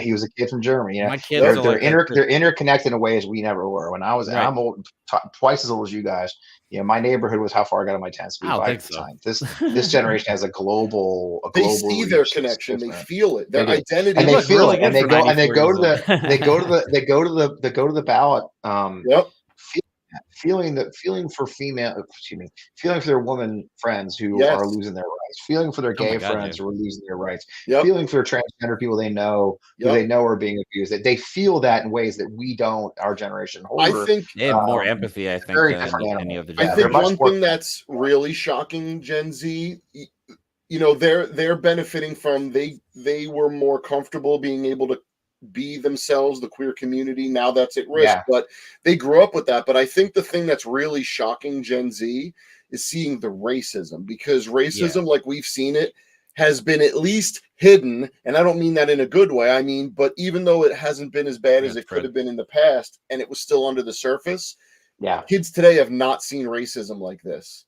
S7: he was a kid from Germany.
S5: My kids
S7: they're interconnected in ways we never were. When I'm old, twice as old as you guys. My neighborhood was how far I got on my 10-speed bike at the time. This generation has a global.
S6: They see their connection. They feel it. Their identity.
S7: And they feel it. And they go to the ballot. Feeling for their woman friends who are losing their rights, feeling for their gay friends who are losing their rights, feeling for transgender people they know who they know are being abused. That they feel that in ways that we don't. Our generation.
S6: I think
S5: they have more empathy. I think than any of the.
S6: I think one thing that's really shocking Gen Z. They're benefiting from they were more comfortable being able to be themselves, the queer community. Now that's at risk, but they grew up with that. But I think the thing that's really shocking Gen Z is seeing the racism, because racism, like we've seen it, has been at least hidden. And I don't mean that in a good way. I mean, but even though it hasn't been as bad as it could have been in the past, and it was still under the surface, kids today have not seen racism like this.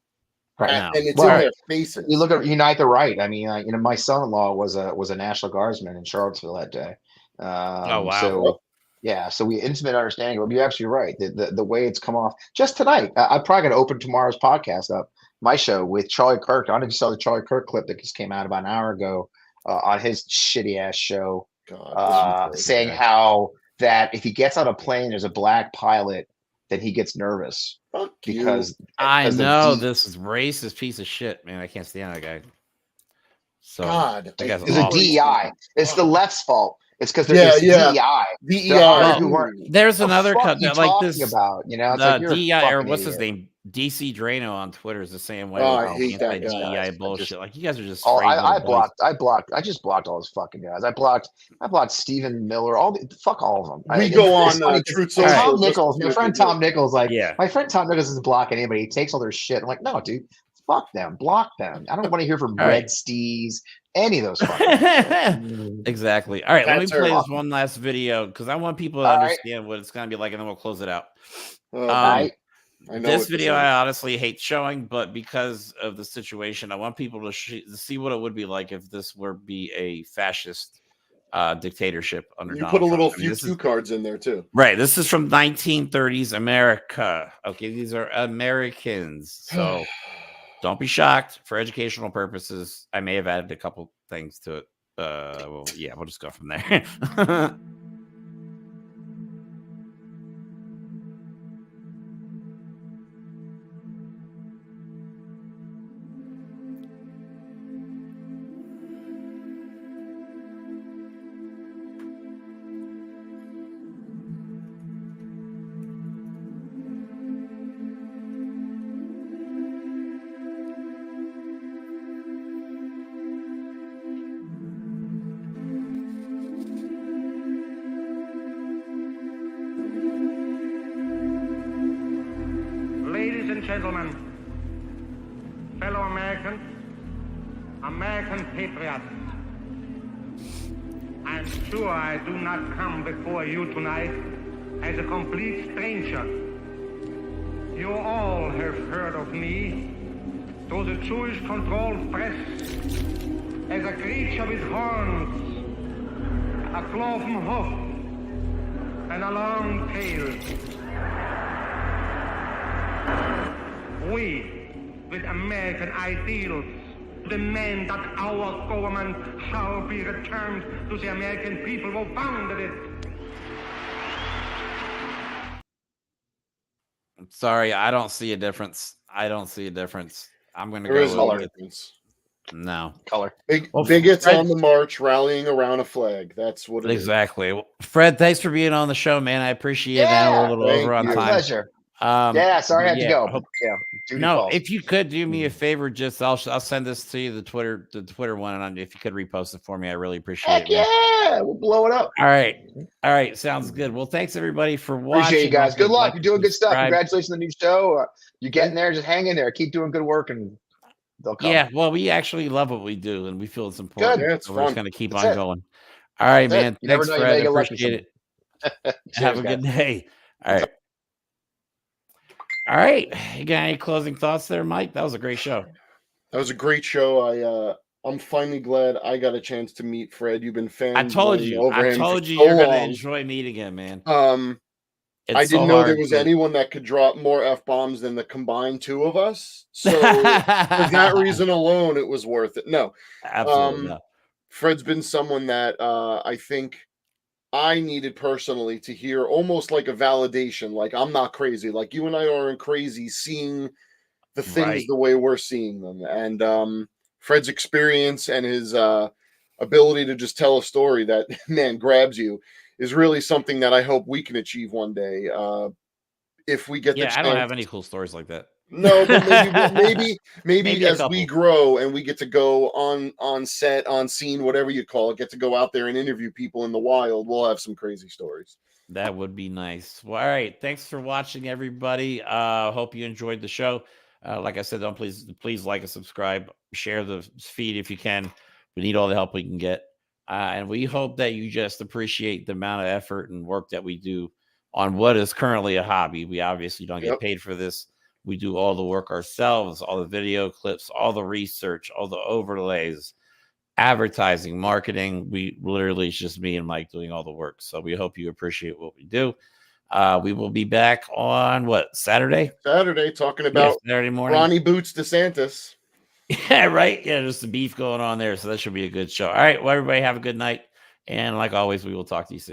S7: Right.
S6: And it's in their faces.
S7: You look at Unite the Right. I mean, my son-in-law was a National Guardsman in Charlottesville that day.
S5: Oh, wow.
S7: So so we intimate understanding. But you're absolutely right. The way it's come off just tonight. I'm probably going to open tomorrow's podcast up, my show, with Charlie Kirk. I don't know if you saw the Charlie Kirk clip that just came out about an hour ago on his shitty ass show, saying how that if he gets on a plane, there's a black pilot, then he gets nervous because
S5: I know this is racist piece of shit, man. I can't stand that guy. So
S7: it's a DEI. It's the left's fault. It's because there's DEI.
S5: There's another cut
S7: that
S5: like this
S7: about, you know, it's
S5: the
S7: like
S5: DEI, or what's his name? DC Drano on Twitter is the same way.
S6: I hate that
S5: DEI bullshit. Like, you guys are just.
S7: I just blocked all those fucking guys. I blocked Stephen Miller. Fuck all of them.
S6: We go on Truth Social.
S7: Tom Nichols, my friend Tom Nichols, my friend Tom Nichols doesn't block anybody. He takes all their shit. I'm like, no, dude, fuck them, block them. I don't want to hear from Red Steez, any of those fucking
S5: Exactly. All right, let me play this one last video because I want people to understand what it's going to be like, and then we'll close it out. This video I honestly hate showing, but because of the situation, I want people to see what it would be like if this were be a fascist dictatorship under Donald
S6: Trump. You put a little
S5: Trump.
S6: few cards in there too.
S5: Right. This is from 1930s America. Okay, these are Americans. So don't be shocked. For educational purposes, I may have added a couple things to it. We'll just go from there.
S16: Ladies and gentlemen, fellow Americans, American patriots, I'm sure I do not come before you tonight as a complete stranger. You all have heard of me through the Jewish-controlled press as a creature with horns, a cloven hoof, and a long tail. We, with American ideals, demand that our government shall be returned to the American people who founded it.
S5: I'm sorry, I don't see a difference. I'm going to
S6: There is
S5: go
S6: no
S5: with
S6: difference.
S5: No
S7: color.
S6: Bigots on the march, rallying around a flag. That's what it is.
S5: Exactly. Well, Fred, thanks for being on the show, man. I appreciate it. I know we're a little over on time.
S7: Pleasure. Sorry I had to go.
S5: If you could do me a favor, just I'll send this to you, the Twitter one, and if you could repost it for me, I really appreciate it.
S7: We'll blow it up.
S5: All right, sounds good. Well, thanks everybody for watching.
S7: Appreciate you guys. Good luck.
S5: Like,
S7: You're doing good stuff.
S5: subscribe.
S7: Congratulations on the new show. You're getting there. Just hang in there. Keep doing good work, and they'll come.
S5: Yeah, well, we actually love what we do, and we feel it's important.
S7: Good. Yeah, it's
S5: so we're just
S7: fun.
S5: going to keep
S7: That's
S5: on
S7: it.
S5: going. All right,
S7: That's
S5: man.
S7: it. You never
S5: Thanks,
S7: know, you
S5: Fred.
S7: may get lucky
S5: Appreciate it.
S7: Cheers,
S5: Have a good day. All right. All right. You got any closing thoughts there, Mike? That was a great show.
S6: That was a great show. I'm finally glad I got a chance to meet Fred. You've been fanboying
S5: I told you
S6: over him for so
S5: you're going to
S6: long.
S5: enjoy meeting him, man.
S6: I didn't know there was anyone that could drop more F-bombs than the combined two of us. So for that reason alone, it was worth it. No.
S5: Absolutely not.
S6: Fred's been someone that I think I needed personally to hear, almost like a validation. Like, I'm not crazy. Like, you and I aren't crazy seeing the things the way we're seeing them. And Fred's experience and his ability to just tell a story that, man, grabs you is really something that I hope we can achieve one day. If we get the chance.
S5: I don't have any cool stories like that.
S6: No, but maybe
S5: Maybe a
S6: as we
S5: couple.
S6: grow and we get to go on set, on scene, whatever you call it, get to go out there and interview people in the wild, we'll have some crazy stories.
S5: That would be nice. Well, all right. Thanks for watching, everybody. Hope you enjoyed the show. Like I said, don't please like and subscribe, share the feed if you can. We need all the help we can get. And we hope that you just appreciate the amount of effort and work that we do on what is currently a hobby. We obviously don't get paid for this. We do all the work ourselves, all the video clips, all the research, all the overlays, advertising, marketing. We literally, it's just me and Mike doing all the work. So we hope you appreciate what we do. We will be back on Saturday
S6: talking about
S5: Saturday morning.
S6: Ronnie Boots DeSantis.
S5: Yeah, right. Yeah, there's some beef going on there. So that should be a good show. All right. Well, everybody have a good night. And like always, we will talk to you soon.